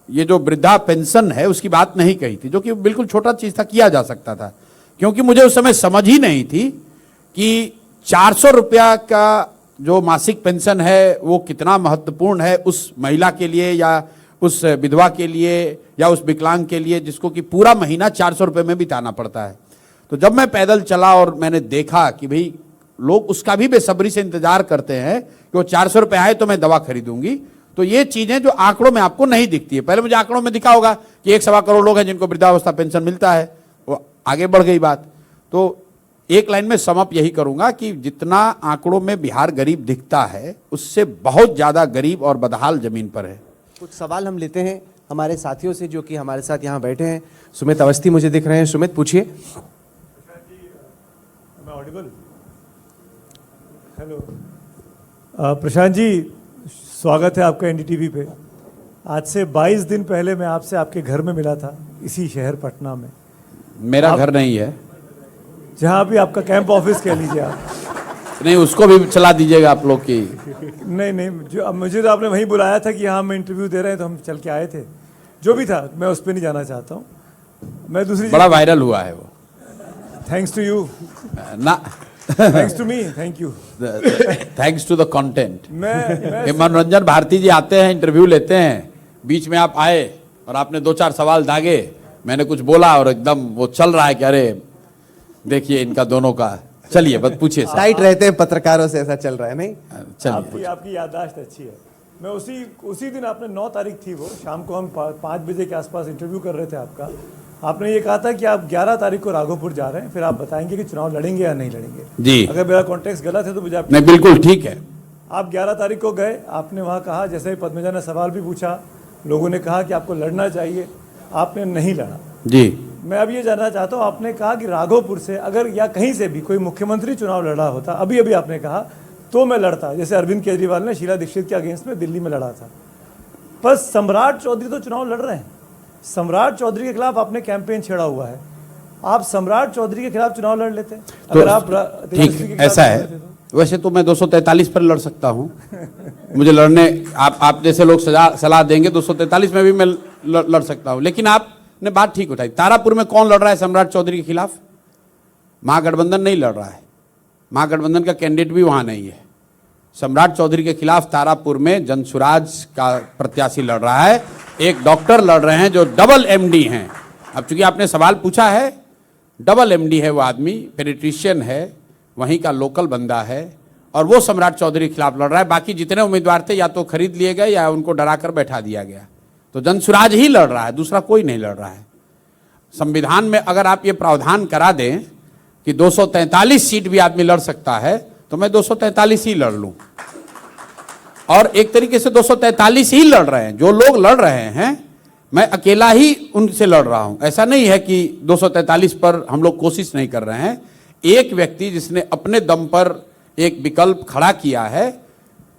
ये जो वृद्धा पेंशन है उसकी बात नहीं कही थी, जो कि बिल्कुल छोटा चीज़ था, किया जा सकता था। क्योंकि मुझे उस समय समझ ही नहीं थी कि 400 रुपया का जो मासिक पेंशन है वो कितना महत्वपूर्ण है उस महिला के लिए, या उस विधवा के लिए, या उस विकलांग के लिए, जिसको कि पूरा महीना 400 रुपये में बिताना पड़ता है। तो जब मैं पैदल चला और मैंने देखा कि भाई लोग उसका भी बेसब्री से इंतजार करते हैं कि वो 400 रुपये आए तो मैं दवा खरीदूंगी, तो ये चीज़ें जो आंकड़ों में आपको नहीं दिखती है। पहले मुझे आंकड़ों में दिखा होगा कि 1.25 करोड़ लोग हैं जिनको वृद्धावस्था पेंशन मिलता है, वो आगे बढ़ गई बात। तो एक लाइन में समअप यही करूंगा कि जितना आंकड़ों में बिहार गरीब दिखता है, उससे बहुत ज़्यादा गरीब और बदहाल जमीन पर है। कुछ सवाल हम लेते हैं हमारे साथियों से जो कि हमारे साथ यहाँ बैठे हैं। सुमित अवस्थी मुझे दिख रहे हैं। सुमित, पूछिए। हेलो प्रशांत जी, स्वागत है आपका एनडीटीवी पे। आज से 22 दिन पहले मैं आपसे आपके घर में मिला था, इसी शहर पटना में। मेरा घर नहीं है, जहाँ भी आपका कैंप ऑफिस कह लीजिए आप। नहीं, उसको भी चला दीजिएगा आप लोग की। नहीं, जो अब मुझे तो आपने वहीं बुलाया था कि हाँ हम इंटरव्यू दे रहे हैं, तो हम चल के आए थे। जो भी था, मैं उस पर नहीं जाना चाहता हूँ। मैं दूसरी बड़ा वायरल हुआ है वो। थैंक्स टू यू ना, thanks to me, thank you. Thanks to the content. मैं मनोरंजन भारती जी आते हैं, इंटरव्यू लेते हैं, बीच में आप आए और आपने 2-4 सवाल दागे, मैंने कुछ बोला और एकदम वो चल रहा है कि अरे देखिए इनका दोनों का। चलिए बस पूछिए। टाइट रहते हैं पत्रकारों से, ऐसा चल रहा है नहीं? चलिए। आपकी याददाश्त अच्छी है। मैं उसी दिन, आपने 9 तारीख थी वो, शाम को हम 5 बजे के आसपास इंटरव्यू कर रहे थे आपका। आपने ये कहा था कि आप 11 तारीख को राघोपुर जा रहे हैं, फिर आप बताएंगे कि चुनाव लड़ेंगे या नहीं लड़ेंगे जी। अगर मेरा कॉन्टेक्स्ट गलत है तो मुझे आप। नहीं, बिल्कुल ठीक है। आप 11 तारीख को गए, आपने वहाँ कहा, जैसे ही पद्मजा ने सवाल भी पूछा, लोगों ने कहा कि आपको लड़ना चाहिए, आपने नहीं लड़ा। जी, मैं अब ये जानना चाहता हूँ, आपने कहा कि राघोपुर से अगर या कहीं से भी कोई मुख्यमंत्री चुनाव लड़ा होता, अभी अभी आपने कहा, तो मैं लड़ता, जैसे अरविंद केजरीवाल ने शीला दीक्षित के अगेंस्ट में दिल्ली में लड़ा था। पर सम्राट चौधरी तो चुनाव लड़ रहे हैं, सम्राट चौधरी के खिलाफ आपने कैंपेन छेड़ा हुआ है, आप सम्राट चौधरी के खिलाफ चुनाव लड़ लेते अगर आप ठीक, ऐसा है। वैसे तो मैं 243 पर लड़ सकता हूं, मुझे लड़ने, आप जैसे लोग सलाह देंगे 243 में भी मैं लड़ सकता हूं। लेकिन आपने बात ठीक उठाई, तारापुर में कौन लड़ रहा है सम्राट चौधरी के खिलाफ? महागठबंधन नहीं लड़ रहा है, महागठबंधन का कैंडिडेट भी वहां नहीं है। सम्राट चौधरी के खिलाफ तारापुर में जनसुराज का प्रत्याशी लड़ रहा है, एक डॉक्टर लड़ रहे हैं जो डबल एमडी हैं। अब चूंकि आपने सवाल पूछा है, डबल एमडी है वो आदमी, पेडिट्रिशियन है, वहीं का लोकल बंदा है, और वो सम्राट चौधरी के खिलाफ लड़ रहा है। बाकी जितने उम्मीदवार थे या तो खरीद लिए गए या उनको डरा कर बैठा दिया गया। तो जनसुराज ही लड़ रहा है, दूसरा कोई नहीं लड़ रहा है। संविधान में अगर आप ये प्रावधान करा दें कि 243 सीट भी आदमी लड़ सकता है, तो मैं 243 ही लड़ लूं। और एक तरीके से 243 ही लड़ रहे हैं, जो लोग लड़ रहे हैं, मैं अकेला ही उनसे लड़ रहा हूं। ऐसा नहीं है कि 243 पर हम लोग कोशिश नहीं कर रहे हैं। एक व्यक्ति जिसने अपने दम पर एक विकल्प खड़ा किया है,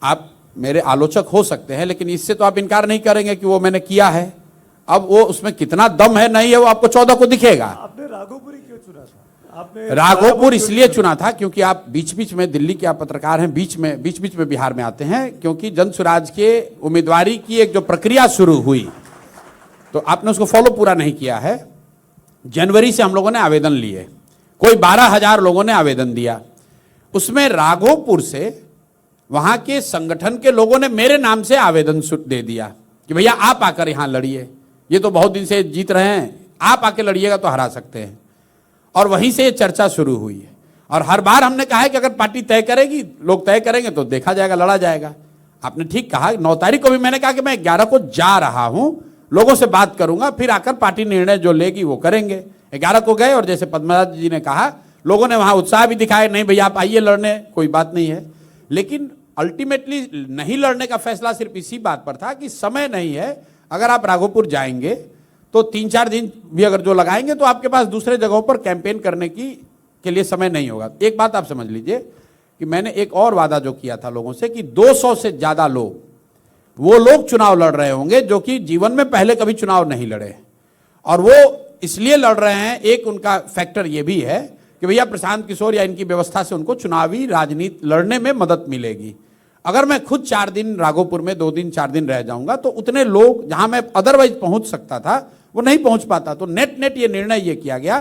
आप मेरे आलोचक हो सकते हैं, लेकिन इससे तो आप इनकार नहीं करेंगे कि वो मैंने किया है। अब वो उसमें कितना दम है नहीं है वो आपको 14 को दिखेगा। आपने राघोपुर ही क्यों चुना था? आपने राघोपुर इसलिए चुना था क्योंकि आप बीच बीच में, दिल्ली के आप पत्रकार हैं, बीच बीच में बिहार में आते हैं, क्योंकि जनसुराज के उम्मीदवारी की एक जो प्रक्रिया शुरू हुई, तो आपने उसको फॉलो पूरा नहीं किया है। जनवरी से हम लोगों ने आवेदन लिए, कोई 12,000 लोगों ने आवेदन दिया, उसमें राघोपुर से वहां के संगठन के लोगों ने मेरे नाम से आवेदन दे दिया कि भैया आप आकर यहां लड़िए, ये तो बहुत दिन से जीत रहे हैं, आप आके लड़िएगा तो हरा सकते हैं। और वहीं से ये चर्चा शुरू हुई है। और हर बार हमने कहा है कि अगर पार्टी तय करेगी, लोग तय करेंगे तो देखा जाएगा, लड़ा जाएगा। आपने ठीक कहा, 9 तारीख को भी मैंने कहा कि मैं 11 को जा रहा हूं, लोगों से बात करूंगा, फिर आकर पार्टी निर्णय जो लेगी वो करेंगे। 11 को गए और जैसे पद्मजा जी ने कहा, लोगों ने वहां उत्साह भी दिखाया, नहीं भैया आप आइए लड़ने, कोई बात नहीं है। लेकिन अल्टीमेटली नहीं लड़ने का फैसला सिर्फ इसी बात पर था कि समय नहीं है। अगर आप राघोपुर जाएंगे तो 3-4 दिन भी अगर जो लगाएंगे तो आपके पास दूसरे जगहों पर कैंपेन करने के लिए समय नहीं होगा। एक बात आप समझ लीजिए कि मैंने एक और वादा जो किया था लोगों से कि 200 से ज्यादा लोग, वो लोग चुनाव लड़ रहे होंगे जो कि जीवन में पहले कभी चुनाव नहीं लड़े, और वो इसलिए लड़ रहे हैं, एक उनका फैक्टर ये भी है कि भैया प्रशांत किशोर या इनकी व्यवस्था से उनको चुनावी राजनीति लड़ने में मदद मिलेगी। अगर मैं खुद 4 दिन राघोपुर में 2 दिन 4 दिन रह जाऊंगा तो उतने लोग जहां मैं अदरवाइज पहुंच सकता था वो नहीं पहुंच पाता। तो नेट ये निर्णय ये किया गया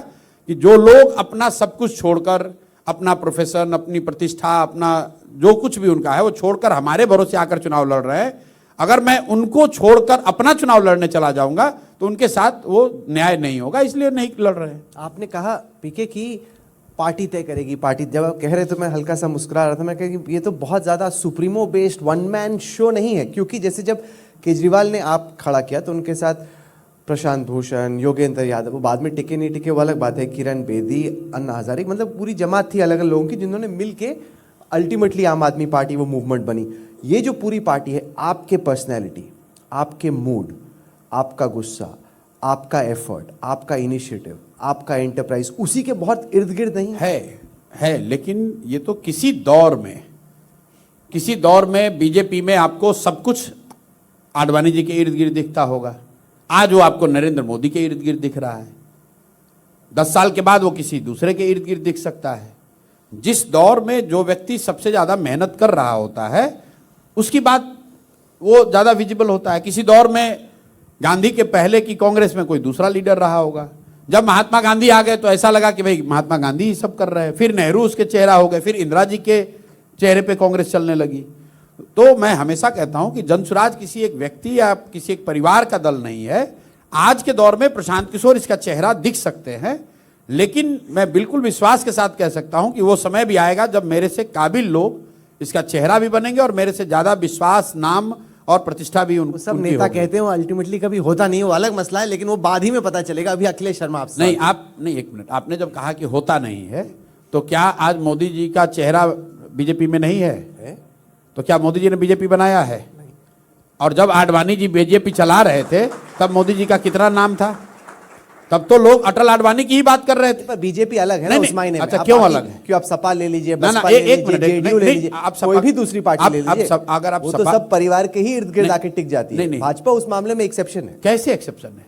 कि जो लोग अपना सब कुछ छोड़कर, अपना प्रोफेशन, अपनी प्रतिष्ठा, अपना जो कुछ भी उनका है वो छोड़कर हमारे भरोसे आकर चुनाव लड़ रहे हैं, अगर मैं उनको छोड़कर अपना चुनाव लड़ने चला जाऊंगा तो उनके साथ वो न्याय नहीं होगा, इसलिए नहीं लड़ रहे हैं। आपने कहा पीके की पार्टी तय करेगी, पार्टी जब आप कह रहे तो मैं हल्का सा मुस्कुरा रहा था। मैं कह कि ये तो बहुत ज़्यादा supremo based one man show नहीं है, क्योंकि जैसे जब केजरीवाल ने आप खड़ा किया तो उनके साथ प्रशांत भूषण, योगेंद्र यादव, वो बाद में टिके नहीं टिके वो अलग बात है, किरण बेदी, अन्ना हजारे, मतलब पूरी जमात थी अलग अलग लोगों की जिन्होंने मिल के अल्टीमेटली आम आदमी पार्टी वो मूवमेंट बनी। ये जो पूरी पार्टी है, आपके पर्सनैलिटी, आपके मूड, आपका गुस्सा, आपका एफर्ट, आपका इनिशिएटिव, आपका एंटरप्राइज उसी के बहुत इर्द गिर्द नहीं है। लेकिन ये तो किसी दौर में बीजेपी में आपको सब कुछ आडवाणी जी के इर्द गिर्द दिखता होगा, आज वो आपको नरेंद्र मोदी के इर्द गिर्द दिख रहा है, 10 साल के बाद वो किसी दूसरे के इर्द गिर्द दिख सकता है। जिस दौर में जो व्यक्ति सबसे ज्यादा मेहनत कर रहा होता है उसकी बात वो ज्यादा विजिबल होता है। किसी दौर में गांधी के पहले की कांग्रेस में कोई दूसरा लीडर रहा होगा, जब महात्मा गांधी आ गए तो ऐसा लगा कि भाई महात्मा गांधी ही सब कर रहे हैं, फिर नेहरू उसके चेहरा हो गए, फिर इंदिरा जी के चेहरे पे कांग्रेस चलने लगी। तो मैं हमेशा कहता हूं कि जनसुराज किसी एक व्यक्ति या किसी एक परिवार का दल नहीं है। आज के दौर में प्रशांत किशोर इसका चेहरा दिख सकते हैं, लेकिन मैं बिल्कुल विश्वास के साथ कह सकता हूं कि वो समय भी आएगा जब मेरे से काबिल लोग इसका चेहरा भी बनेंगे और मेरे से ज्यादा विश्वास, नाम और प्रतिष्ठा भी उनको। सब नेता कहते हैं वो अल्टीमेटली कभी होता नहीं, वो अलग मसला है, लेकिन वो बाद ही में पता चलेगा। अभी अखिलेश शर्मा आपसे नहीं, आप नहीं, एक मिनट, आपने जब कहा कि होता नहीं है तो क्या आज मोदी जी का चेहरा बीजेपी में नहीं है? तो क्या मोदी जी ने बीजेपी बनाया है? और जब आडवाणी जी बीजेपी चला रहे थे तब मोदी जी का कितना नाम था? तब तो लोग अटल आडवाणी की ही बात कर रहे थे। पर बीजेपी अलग है ना नहीं, उस मायने में। अच्छा, आप क्यों बाकी- अलग है? क्यों आप सपा ले लीजिए, ना, बसपा एक ले मिनट, लीजिए, जेडीयू ले नहीं, लीजिए, आप कोई सपा- भी दूसरी पार्टी आप- ले आप लीजिए, अगर आप वो तो सपा- सब परिवार के ही इर्द गिर्द नहीं, आके टिक जाती है। नहीं। भाजपा उस मामले में एक्सेप्शन है। कैसे एक्सेप्शन है?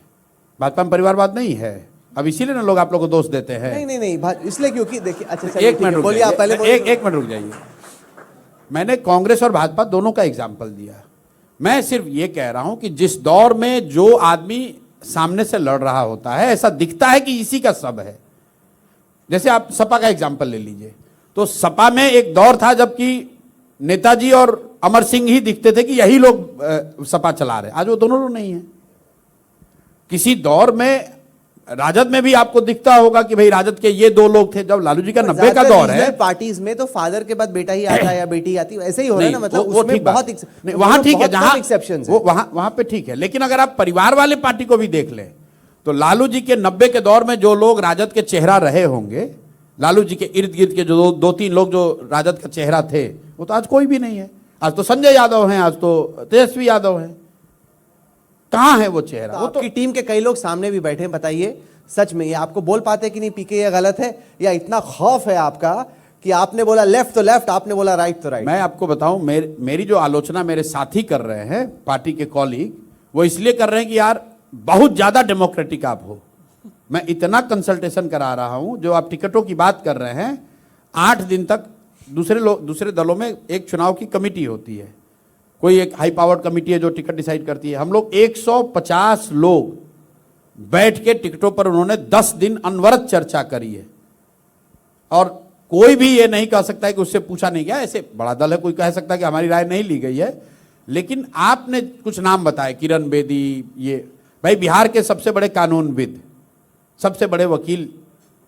भाजपा में परिवारवाद नहीं है। अब इसीलिए ना लोग आप लोग को दोष देते हैं। नहीं, इसलिए क्योंकि देखिए, अच्छा चलिए, एक ठीक है, मिनट रुक बोलिए आप पहले जाइए, बोलिए। एक मिनट रुक जाइए। मैंने कांग्रेस और भाजपा दोनों का एग्जाम्पल दिया। मैं सिर्फ ये कह रहा हूं कि जिस दौर में जो आदमी सामने से लड़ रहा होता है, ऐसा दिखता है कि इसी का सब है। जैसे आप सपा का एग्जाम्पल ले लीजिए, तो सपा में एक दौर था जबकि नेताजी और अमर सिंह ही दिखते थे कि यही लोग सपा चला रहे। आज वो दोनों लोग नहीं है। किसी दौर में राजद में भी आपको दिखता होगा कि भाई राजद के ये दो लोग थे। जब लालू जी का 90 का दौर है, पार्टीज में तो फादर के बाद बेटा ही आता है या बेटी आती है, ऐसे ही हो रहा है ना। नहीं, मतलब वो उसमें ठीक बात बहुत है। नहीं, वहां ठीक है, जहां एक्सेप्शंस वो वहां पे ठीक है। लेकिन अगर आप परिवार वाले पार्टी को भी देख लें तो लालू जी के 90 के दौर में जो लोग राजद के चेहरा रहे होंगे, लालू जी के इर्द गिर्द के जो दो तीन लोग जो राजद का चेहरा थे, वो तो आज कोई भी नहीं है। आज तो संजय यादव हैं, आज तो तेजस्वी यादव हैं। कहां है वो चेहरा? वो तो आपकी टीम के कई लोग सामने भी बैठे हैं। बताइए सच में ये आपको बोल पाते कि नहीं पीके ये गलत है, या इतना खौफ है आपका कि आपने बोला लेफ्ट तो लेफ्ट, आपने बोला राइट तो राइट? मैं आपको बताऊं, मेरी जो आलोचना मेरे साथी कर रहे हैं, पार्टी के कॉलीग, वो इसलिए कर रहे हैं कि यार बहुत ज्यादा डेमोक्रेटिक आप हो। मैं इतना कंसल्टेशन करा रहा हूं। जो आप टिकटों की बात कर रहे हैं, 8 दिन तक दूसरे दलों में एक चुनाव की कमेटी होती है, कोई एक हाई पावर्ड कमेटी है जो टिकट डिसाइड करती है। हम लोग 150 लोग बैठ के टिकटों पर उन्होंने 10 दिन अनवरत चर्चा करी है, और कोई भी ये नहीं कह सकता है कि उससे पूछा नहीं गया। ऐसे बड़ा दल है, कोई कह सकता है कि हमारी राय नहीं ली गई है। लेकिन आपने कुछ नाम बताए, किरण बेदी, ये भाई बिहार के सबसे बड़े कानूनविद, सबसे बड़े वकील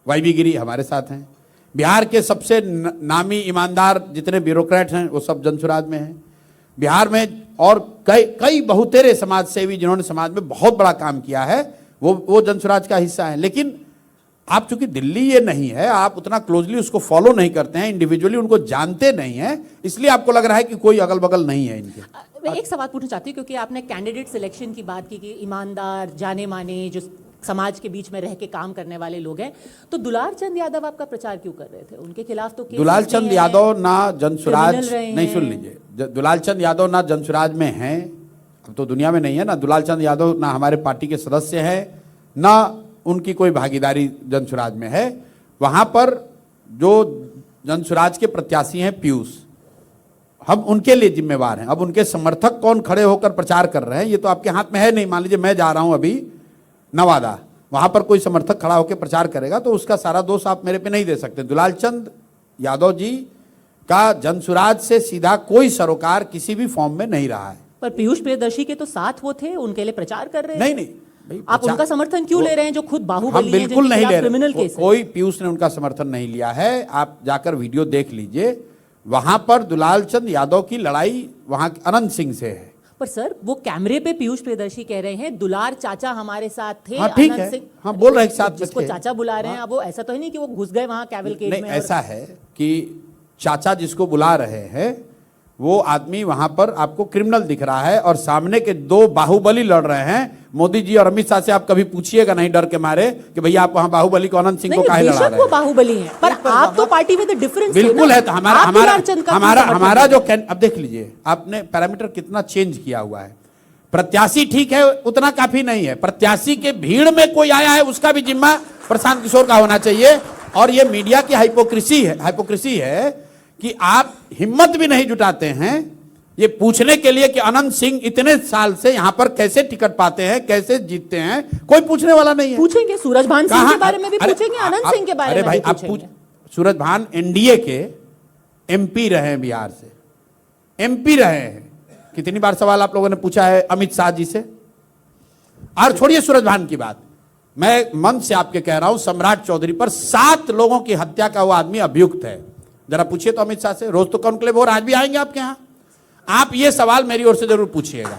वाईबी गिरी हमारे साथ हैं। बिहार के सबसे नामी ईमानदार जितने ब्यूरोक्रेट हैं वो सब जनसुराज में हैं। बिहार में और कई बहुतेरे समाज सेवी जिन्होंने समाज में बहुत बड़ा काम किया है, वो जनसुराज का हिस्सा है। लेकिन आप चूंकि दिल्ली ये नहीं है, आप उतना क्लोजली उसको फॉलो नहीं करते हैं, इंडिविजुअली उनको जानते नहीं हैं, इसलिए आपको लग रहा है कि कोई अगल बगल नहीं है इनके। मैं एक सवाल पूछना चाहती हूँ, क्योंकि आपने कैंडिडेट सिलेक्शन की बात की कि ईमानदार, जाने माने, जो समाज के बीच में रह के काम करने वाले लोग हैं, तो दुलार चंद यादव आपका प्रचार क्यों कर रहे थे? उनके खिलाफ तो दुलाल चंद यादव ना जनसुराज, criminal रहे नहीं हैं। सुन लीजिए, दुलाल चंद यादव ना जनसुराज में हैं, अब तो दुनिया में नहीं है ना। दुलाल चंद यादव ना हमारे पार्टी के सदस्य हैं, ना उनकी कोई भागीदारी जनसुराज में है। वहां पर जो जनसुराज के प्रत्याशी हैं पीयूष, हम उनके लिए जिम्मेवार हैं। अब उनके समर्थक कौन खड़े होकर प्रचार कर रहे हैं ये तो आपके हाथ में है नहीं। मान लीजिए मैं जा रहा हूं अभी नवादा, वहां पर कोई समर्थक खड़ा होकर प्रचार करेगा तो उसका सारा दोष आप मेरे पे नहीं दे सकते। दुलाल चंद यादव जी का जनसुराज से सीधा कोई सरोकार किसी भी फॉर्म में नहीं रहा है। पर पीयूष प्रियदर्शी के तो साथ वो थे, उनके लिए प्रचार कर रहे नहीं थे। नहीं भाई, आप प्रचार- उनका समर्थन क्यों ले रहे हैं जो खुद हम बाहुबली हैं, बिल्कुल जिनके नहीं खिलाफ ले क्रिमिनल रहे। केस है? कोई पीयूष ने उनका समर्थन नहीं लिया है। आप जाकर वीडियो देख लीजिए, वहां पर दुलाल चंद यादव की लड़ाई वहां अनंत सिंह से है। पर सर, वो कैमरे पे पीयूष प्रियदर्शी कह रहे हैं दुलार चाचा हमारे साथ थे। हाँ, ठीक अनंत है। सिंह- हाँ, बोल रहे हैं कि साथ में जिसको थे। चाचा बुला रहे हैं, अब वो ऐसा तो है नहीं कि वो घुस गए वहां कैवलकेड नहीं, में। ऐसा है कि चाचा जिसको बुला रहे हैं वो आदमी वहां पर आपको क्रिमिनल दिख रहा है, और सामने के दो बाहुबली लड़ रहे हैं। मोदी जी और अमित शाह से आप कभी पूछिएगा नहीं डर के मारे कि भैया आप वहां बाहुबली को, अनंत सिंह को काहे लड़ा बेशक रहे वो हैं? बाहुबली हैं, पर आप तो पार्टी में द डिफरेंस बिल्कुल है। तो हमारा जो अब देख लीजिए, आपने पैरामीटर कितना चेंज किया हुआ है। प्रत्याशी ठीक है, उतना काफी नहीं है। प्रत्याशी के भीड़ में कोई आया है उसका भी जिम्मा प्रशांत किशोर का होना चाहिए। और ये मीडिया की हाइपोक्रेसी है कि आप हिम्मत भी नहीं जुटाते हैं ये पूछने के लिए कि अनंत सिंह इतने साल से यहां पर कैसे टिकट पाते हैं, कैसे जीतते हैं। कोई पूछने वाला नहीं है। पूछेंगे सूरज भान सिंह कहाँ? के बारे में भी अरे, पूछेंगे, अनंत सिंह के बारे अरे में भाई भी आप पूछेंगे। सूरज भान एनडीए के एमपी रहे हैं, बिहार से एमपी रहे हैं। कितनी बार सवाल आप लोगों ने पूछा है अमित शाह जी से। और छोड़िए सूरज भान की बात, मैं मन से आपके कह रहा हूं, सम्राट चौधरी पर 7 लोगों की हत्या का वो आदमी अभियुक्त है। जरा पूछिए तो अमित शाह से। रोज तो कॉन्क्लेव हो रहा है, आज भी आएंगे आपके यहां। आप ये सवाल मेरी ओर से जरूर पूछिएगा।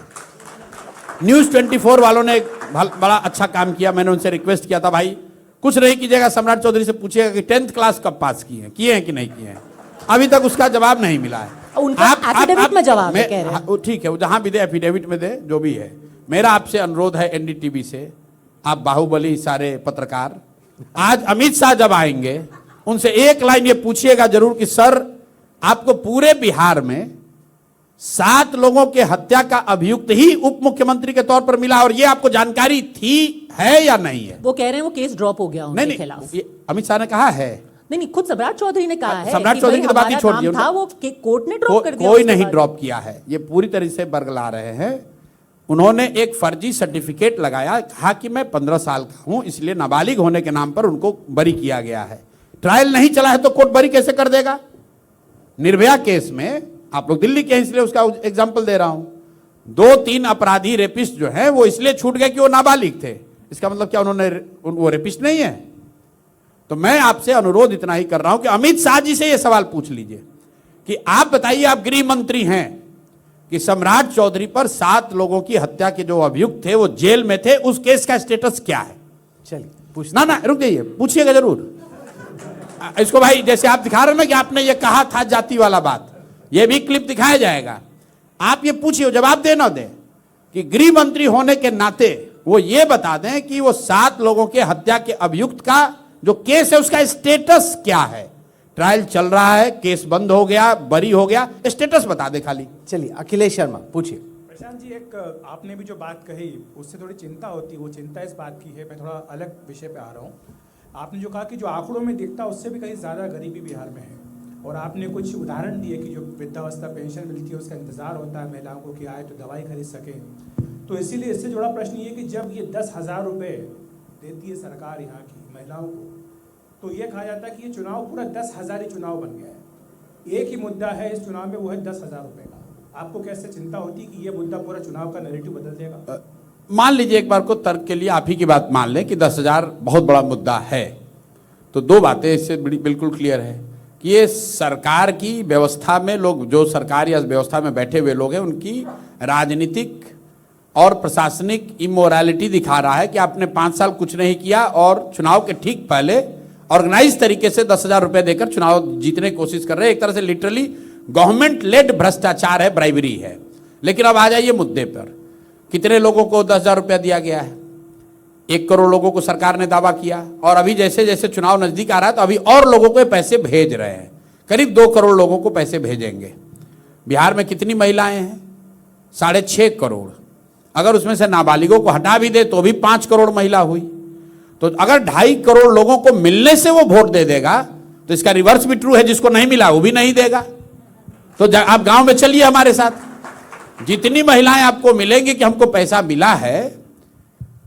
न्यूज 24 वालों ने एक बड़ा अच्छा काम किया। मैंने उनसे रिक्वेस्ट किया था, भाई कुछ नहीं कीजिएगा, सम्राट चौधरी से पूछिएगा कि 10th क्लास कब पास किए हैं कि नहीं किए हैं। अभी तक उसका जवाब नहीं मिला है। उनका एफिडेविट में जवाब है, कह रहे हैं। ठीक है, वो जहां भी दे, एफिडेविट में दे, जो भी है। मेरा आपसे अनुरोध है एनडीटीवी से, आप बाहुबली सारे पत्रकार, आज अमित शाह जब आएंगे उनसे एक लाइन ये पूछिएगा जरूर कि सर आपको पूरे बिहार में 7 लोगों के हत्या का अभियुक्त ही उप मुख्यमंत्री के तौर पर मिला, और ये आपको जानकारी थी, है या नहीं है? वो कह रहे हैं वो केस ड्रॉप हो गया उनके नहीं खिलाफ। नहीं, अमित शाह ने कहा है। नहीं, खुद सम्राट चौधरी ने कहा है सम्राट कि चौधरी भाई की तो बात ही हमारा छोड़ नाम दिया, था, वो कोर्ट ने ड्रॉप कर दिया। कोई उसके नहीं बाद। ड्रॉप किया है, ये पूरी तरह से बरगला रहे हैं। उन्होंने एक फर्जी सर्टिफिकेट लगाया, कहा कि मैं 15 साल का हूं, इसलिए नाबालिग होने के नाम पर उनको बरी किया गया है। ट्रायल नहीं चला है तो कोर्ट बरी कैसे कर देगा? निर्भया केस में, आप लोग दिल्ली के हैं इसलिए उसका एग्जाम्पल दे रहा हूं, 2-3 अपराधी रेपिस्ट जो है वो इसलिए छूट गए कि वो नाबालिग थे। इसका मतलब क्या वो रेपिस्ट नहीं है? तो मैं आपसे अनुरोध इतना ही कर रहा हूं कि अमित शाह जी से यह सवाल पूछ लीजिए कि आप बताइए, आप गृह मंत्री हैं, कि सम्राट चौधरी पर 7 लोगों की हत्या के जो अभियुक्त थे वो जेल में थे, उस केस का स्टेटस क्या है? चलिए ना रुक जाइए, पूछिएगा जरूर इसको भाई। जैसे आप दिखा रहे हैं ना कि आपने ये कहा था जाति वाला बात, ये भी क्लिप दिखाया जाएगा। आप ये पूछिए, जवाब दे ना दे कि गृह मंत्री होने के नाते वो ये बता दें कि वो 7 लोगों के हत्या के अभियुक्त का जो केस है उसका स्टेटस क्या है? ट्रायल चल रहा है, केस बंद हो गया, बरी हो गया, स्टेटस बता दे खाली। चलिए अखिलेश शर्मा पूछिए। प्रशांत जी, एक आपने भी जो बात कही उससे थोड़ी चिंता होती है, वो चिंता इस बात की है, मैं थोड़ा अलग विषय पे आ रहा हूँ। आपने जो कहा कि जो आंकड़ों में दिखता है उससे भी कहीं ज़्यादा गरीबी बिहार में है, और आपने कुछ उदाहरण दिए कि जो वृद्धावस्था पेंशन मिलती है उसका इंतजार होता है महिलाओं को कि आए तो दवाई खरीद सकें। तो इसीलिए इससे जुड़ा प्रश्न ये कि जब ये 10,000 रुपये देती है सरकार यहाँ की महिलाओं को, तो ये कहा जाता है कि ये चुनाव पूरा 10,000 ही चुनाव बन गया है। एक ही मुद्दा है इस चुनाव में, वो है 10,000 रुपये का। आपको कैसे चिंता होती है कि ये मुद्दा पूरा चुनाव का नैरेटिव बदल देगा? मान लीजिए एक बार को तर्क के लिए आप ही की बात मान लें कि 10,000 बहुत बड़ा मुद्दा है, तो 2 बातें इससे बिल्कुल क्लियर है कि ये सरकार की व्यवस्था में लोग, जो सरकार या व्यवस्था में बैठे हुए लोग हैं, उनकी राजनीतिक और प्रशासनिक इमोरलिटी दिखा रहा है कि आपने 5 साल कुछ नहीं किया और चुनाव के ठीक पहले ऑर्गेनाइज तरीके से 10,000 रुपए देकर चुनाव जीतने की कोशिश कर रहे हैं। एक तरह से लिटरली गवर्नमेंट लेड भ्रष्टाचार है, ब्राइबरी है। लेकिन अब आ जाइए मुद्दे पर, कितने लोगों को 10,000 रुपया दिया गया है? 1 करोड़ लोगों को सरकार ने दावा किया, और अभी जैसे जैसे चुनाव नजदीक आ रहा है तो अभी और लोगों को पैसे भेज रहे हैं। करीब 2 करोड़ लोगों को पैसे भेजेंगे। बिहार में कितनी महिलाएं हैं? 6.5 करोड़। अगर उसमें से नाबालिगों को हटा भी दे तो भी 5 करोड़ महिला हुई। तो अगर 2.5 करोड़ लोगों को मिलने से वो वोट दे देगा तो इसका रिवर्स भी ट्रू है, जिसको नहीं मिला वो भी नहीं देगा। तो आप गांव में चलिए हमारे साथ, जितनी महिलाएं आपको मिलेंगी कि हमको पैसा मिला है,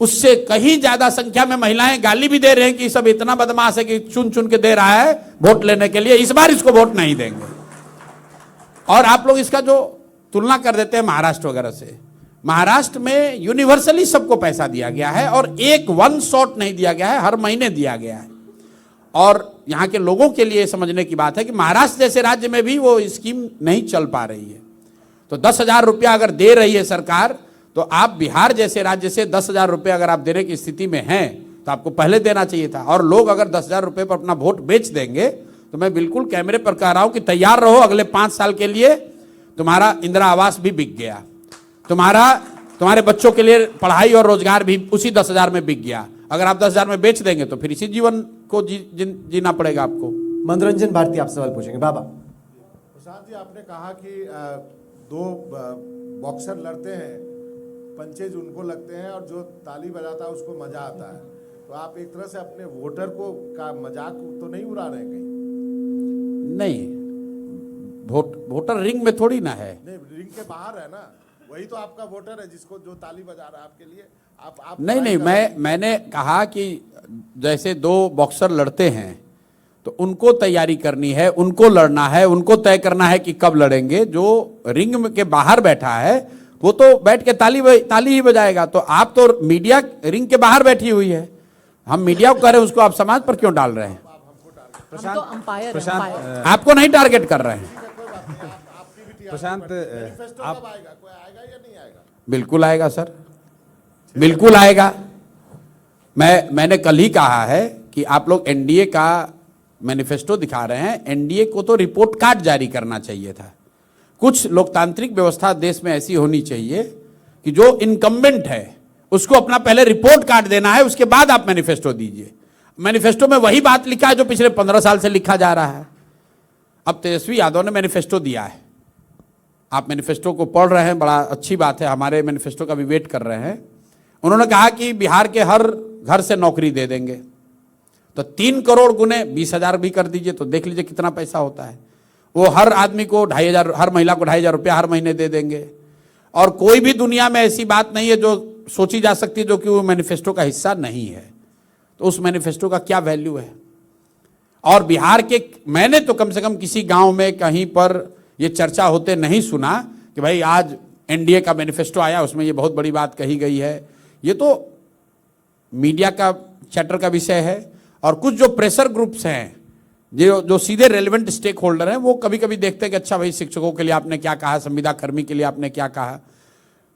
उससे कहीं ज्यादा संख्या में महिलाएं गाली भी दे रहे हैं कि सब इतना बदमाश है कि चुन चुन के दे रहा है वोट लेने के लिए, इस बार इसको वोट नहीं देंगे। और आप लोग इसका जो तुलना कर देते हैं महाराष्ट्र वगैरह से, महाराष्ट्र में यूनिवर्सली सबको पैसा दिया गया है और एक 1 शॉट नहीं दिया गया है, हर महीने दिया गया है। और यहां के लोगों के लिए समझने की बात है कि महाराष्ट्र जैसे राज्य में भी वो स्कीम नहीं चल पा रही है। तो 10,000 रुपया अगर दे रही है सरकार, तो आप बिहार जैसे राज्य से 10,000 रुपये अगर आप देने की स्थिति में हैं तो आपको पहले देना चाहिए था। और लोग अगर 10,000 रुपये पर अपना वोट बेच देंगे तो मैं बिल्कुल कैमरे पर कह रहा हूं कि तैयार रहो, अगले 5 साल के लिए तुम्हारा इंदिरा आवास भी बिक गया, तुम्हारे बच्चों के लिए पढ़ाई और रोजगार भी उसी 10,000 में बिक गया। अगर आप 10,000 में बेच देंगे तो फिर इसी जीवन को जीना पड़ेगा आपको। मनोरंजन भारती आप सवाल पूछेंगे। बाबा। प्रशांत जी, आपने कहा कि 2 बॉक्सर लड़ते हैं, पंचेज उनको लगते हैं और जो ताली बजाता है उसको मजा आता है। तो आप एक तरह से अपने वोटर को का मजाक तो नहीं उड़ा रहे हैं कहीं? नहीं, वोटर रिंग में थोड़ी ना है। नहीं, रिंग के बाहर है ना, वही तो आपका वोटर है जिसको जो ताली बजा रहा है आपके लिए। आप नहीं, मैंने कहा कि जैसे 2 बॉक्सर लड़ते हैं तो उनको तैयारी करनी है, उनको लड़ना है, उनको तय करना है कि कब लड़ेंगे। जो रिंग के बाहर बैठा है वो तो बैठ के ताली ही बजाएगा। तो आप तो मीडिया रिंग के बाहर बैठी हुई है, हम मीडिया को कह रहे हैं, उसको आप समाज पर क्यों डाल रहे हैं? हम तो अंपायर प्रशांत आपको नहीं टारगेट कर रहे हैं। प्रशांत आप कोई आएगा या नहीं आएगा? बिल्कुल आएगा सर, बिल्कुल आएगा। मैंने कल ही कहा है कि आप लोग एनडीए का मैनिफेस्टो दिखा रहे हैं, एनडीए को तो रिपोर्ट कार्ड जारी करना चाहिए था। कुछ लोकतांत्रिक व्यवस्था देश में ऐसी होनी चाहिए कि जो इनकम्बेंट है उसको अपना पहले रिपोर्ट कार्ड देना है, उसके बाद आप मैनिफेस्टो दीजिए। मैनिफेस्टो में वही बात लिखा है जो पिछले 15 साल से लिखा जा रहा है। अब तेजस्वी यादव ने मैनिफेस्टो दिया है, आप मैनिफेस्टो को पढ़ रहे हैं, बड़ा अच्छी बात है, हमारे मैनिफेस्टो का भी वेट कर रहे हैं। उन्होंने कहा कि बिहार के हर घर से नौकरी दे देंगे, तो 3 करोड़ गुने 20,000 भी कर दीजिए तो देख लीजिए कितना पैसा होता है। वो हर आदमी को 2,500, हर महिला को 2,500 रुपया हर महीने दे देंगे। और कोई भी दुनिया में ऐसी बात नहीं है जो सोची जा सकती है जो कि वो मैनिफेस्टो का हिस्सा नहीं है। तो उस मैनिफेस्टो का क्या वैल्यू है? और बिहार के, मैंने तो कम से कम किसी गांव में कहीं पर ये चर्चा होते नहीं सुना कि भाई आज एनडीए का मैनिफेस्टो आया, उसमें ये बहुत बड़ी बात कही गई है। ये तो मीडिया का चैटर का विषय है। और कुछ जो प्रेशर ग्रुप्स हैं, जो सीधे रेलेवेंट स्टेक होल्डर हैं, वो कभी कभी देखते हैं कि अच्छा भाई शिक्षकों के लिए आपने क्या कहा, संविदा कर्मी के लिए आपने क्या कहा।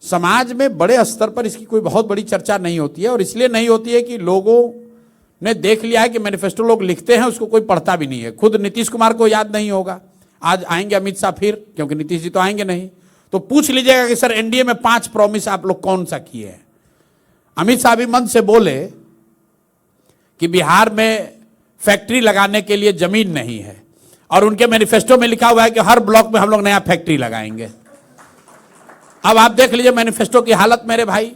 समाज में बड़े स्तर पर इसकी कोई बहुत बड़ी चर्चा नहीं होती है, और इसलिए नहीं होती है कि लोगों ने देख लिया है कि मैनिफेस्टो लोग लिखते हैं, उसको कोई पढ़ता भी नहीं है। खुद नीतीश कुमार को याद नहीं होगा, आज आएंगे अमित शाह फिर, क्योंकि नीतीश जी तो आएंगे नहीं, तो पूछ लीजिएगा कि सर एनडीए में 5 प्रॉमिस आप लोग कौन सा किए हैं। अमित शाह भी मन से बोले कि बिहार में फैक्ट्री लगाने के लिए जमीन नहीं है, और उनके मैनिफेस्टो में लिखा हुआ है कि हर ब्लॉक में हम लोग नया फैक्ट्री लगाएंगे। अब आप देख लीजिए मैनिफेस्टो की हालत मेरे भाई।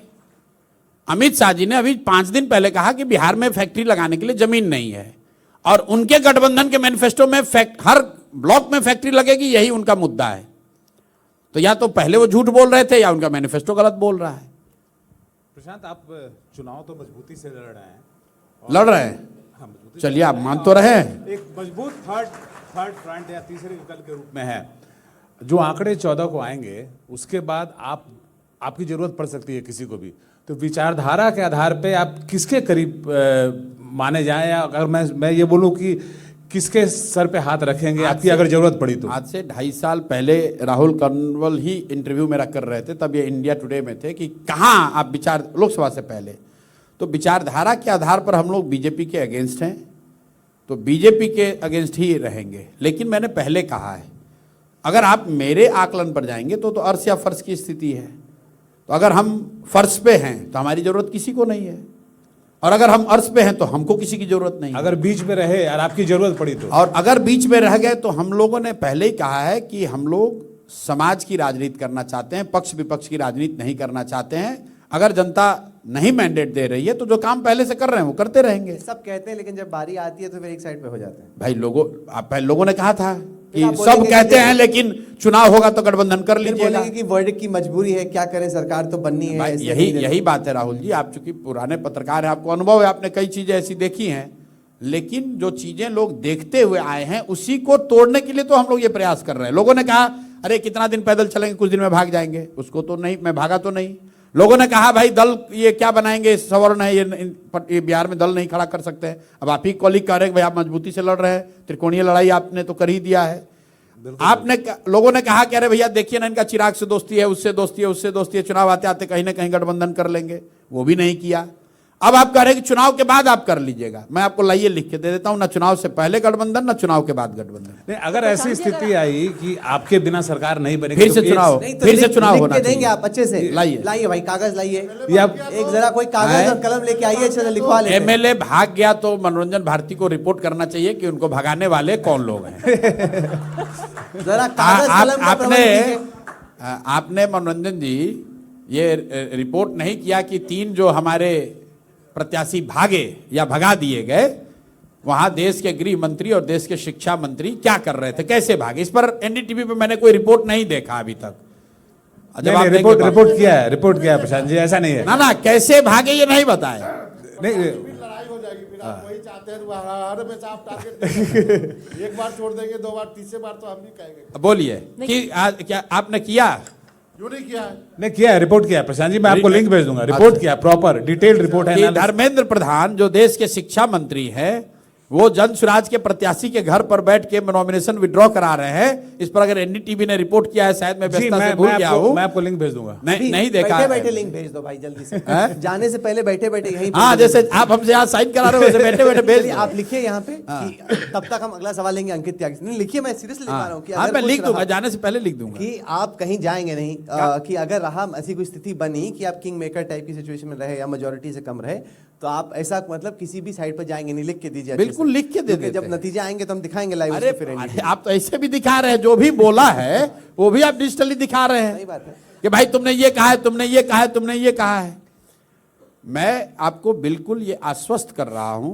अमित शाह जी ने अभी 5 दिन पहले कहा कि बिहार में फैक्ट्री लगाने के लिए जमीन नहीं है, और उनके गठबंधन के मैनिफेस्टो में हर ब्लॉक में फैक्ट्री लगेगी, यही उनका मुद्दा है। तो या तो पहले वो झूठ बोल रहे थे या उनका मैनिफेस्टो गलत बोल रहा है। प्रशांत, आप चुनाव तो मजबूती से लड़ रहे हैं, लड़ रहे हैं, हाँ, मजबूती चलिए आप मान तो रहे हैं। एक मजबूत थर्ड फ्रंट या तीसरे विकल्प के रूप में है। जो आंकड़े 14 को आएंगे उसके बाद आपकी जरूरत पड़ सकती है किसी को भी, तो विचारधारा के आधार पे आप किसके करीब माने जाएं, या अगर मैं ये बोलूं कि किसके सर पे हाथ रखेंगे आपकी अगर जरूरत पड़ी तो? आज से 2.5 साल पहले राहुल कंवल ही इंटरव्यू मेरा कर रहे थे, तब ये इंडिया टुडे में थे, कि कहाँ आप विचार, लोकसभा से पहले, तो विचारधारा के आधार पर हम लोग बीजेपी के अगेंस्ट हैं, तो बीजेपी के अगेंस्ट ही रहेंगे। लेकिन मैंने पहले कहा है, अगर आप मेरे आकलन पर जाएंगे तो अर्श या फर्श की स्थिति है। तो अगर हम फर्श पे हैं तो हमारी जरूरत किसी को नहीं है, और अगर हम अर्श पे हैं तो हमको किसी की जरूरत नहीं है। अगर बीच में रहे और आपकी जरूरत पड़ी तो? और अगर बीच में रह गए तो हम लोगों ने पहले ही कहा है कि हम लोग समाज की राजनीति करना चाहते हैं, पक्ष विपक्ष की राजनीति नहीं करना चाहते हैं। अगर जनता नहीं मैंडेट दे रही है तो जो काम पहले से कर रहे हैं वो करते रहेंगे। सब कहते हैं, लेकिन जब बारी आती है तो फिर एक साइड पे हो जाते हैं। भाई लोगों ने कहा था कि आप सब बोलेंगे कहते कि- हैं, लेकिन चुनाव होगा तो गठबंधन कर फिर लीजिएगा। बोलेंगे कि वर्ड की मजबूरी है, क्या करें, सरकार तो बननी है। भाई ऐसे यही नहीं यही बात है राहुल जी, आप चूंकि पुराने पत्रकार हैं, आपको अनुभव है, आपने कई चीजें ऐसी देखी हैं, लेकिन जो चीजें लोग देखते हुए आए हैं उसी को तोड़ने के लिए तो हम लोग ये प्रयास कर रहे हैं। लोगों ने कहा अरे कितना दिन पैदल चलेंगे, कुछ दिन में भाग जाएंगे, उसको तो नहीं, मैं भागा तो नहीं। लोगों ने कहा भाई दल ये क्या बनाएंगे, सवर्ण है, ये बिहार में दल नहीं खड़ा कर सकते हैं। अब आप ही कॉलिग कह रहे हैं भाई आप मजबूती से लड़ रहे हैं, त्रिकोणीय लड़ाई आपने तो कर ही दिया है। आपने लोगों ने कहा कि अरे भैया देखिए ना, इनका चिराग से दोस्ती है, उससे दोस्ती है, उससे दोस्ती है, चुनाव आते आते कहीं ना कहीं गठबंधन कर लेंगे, वो भी नहीं किया। अब आप कह रहे हैं कि चुनाव के बाद आप कर लीजिएगा। मैं आपको लाइए लिख के दे देता हूं, ना चुनाव से पहले गठबंधन, ना चुनाव के बाद गठबंधन। नहीं, अगर ऐसी स्थिति आई कि आपके बिना सरकार नहीं बनेगी फिर से तो चुनाव, नहीं तो फिर से लिख- चुनाव लिख होना के देंगे चाहिए। आप अच्छे से। लाइए। लाइए भाई, कागज लाइए, ये आप एक जरा कोई कागज और कलम लेके आइए, चलो लिखवा लेते हैं। एमएलए भाग गया तो मनोरंजन भारती को रिपोर्ट करना चाहिए कि उनको भगाने वाले कौन लोग हैं। जरा कागज कलम का प्रबंध कीजिए। आपने मनोरंजन जी ये रिपोर्ट नहीं किया कि 3 जो हमारे प्रत्याशी भागे या भगा दिए गए, वहां देश के गृह मंत्री और देश के शिक्षा मंत्री क्या कर रहे थे, कैसे भागे, इस पर एनडीटीवी पे मैंने कोई रिपोर्ट नहीं देखा अभी तक। जब आप रिपोर्ट किया है प्रशांत जी, ऐसा नहीं है। ना कैसे भागे ये नहीं बताए। नहीं, लड़ाई हो जाएगी, फिर आप वही चाहते हैं तो हर हमेशा आप टारगेट एक बार छोड़ देंगे, 2 बार, तीसरे बार तो हम भी कहेंगे बोलिए कि क्या आपने किया? क्यों नहीं किया है? नहीं किया है, रिपोर्ट किया है प्रशांत जी, मैं आपको लिंक भेज दूंगा। रिपोर्ट किया, प्रॉपर डिटेल्ड रिपोर्ट है। कि धर्मेंद्र प्रधान जो देश के शिक्षा मंत्री हैं, वो जन स्वराज के प्रत्याशी के घर पर बैठ के नॉमिनेशन विड्रॉ करा रहे हैं। इस पर अगर एनडीटीवी ने रिपोर्ट किया है, शायद मैं जी, व्यस्तता से भूल गया हूं। मैं आपको लिंक भेज दूंगा। नहीं देखा बैठे है। बैठे लिंक भेज दो भाई जल्दी से, जाने से पहले बैठे बैठे यहीं पे हाँ, जैसे आप हमसे यहाँ साइन करा रहे हो वैसे बैठे बैठे भेज चलिए, दो। आप लिखिए यहाँ पे कि तब तक हम अगला सवाल लेंगे अंकित त्यागी से। नहीं लिखिए, मैं सीरियसली लिखा रहा हूँ कि हाँ, अगर मैं कुछ लिख दूंगा, रहा- जाने से पहले लिख दूंगा कि आप कहीं जाएंगे नहीं, कि अगर रहा ऐसी कोई स्थिति बनी कि आप किंग मेकर टाइप की सिचुएशन में रहे या मेजोरिटी से कम रहे, तो आप ऐसा मतलब किसी भी साइड पर जाएंगे नहीं। लिख के दीजिए अच्छे बिल्कुल से। लिख के दे क्योंकि देते जब हैं। नतीजे आएंगे तो हम दिखाएंगे लाइव अरे उसको फिर अरे, आप तो ऐसे भी दिखा रहे हैं, जो भी बोला है वो भी आप डिजिटली दिखा रहे सही हैं बात है। कि भाई तुमने ये कहा है, तुमने ये कहा है, तुमने ये कहा है। मैं आपको बिल्कुल ये आश्वस्त कर रहा हूं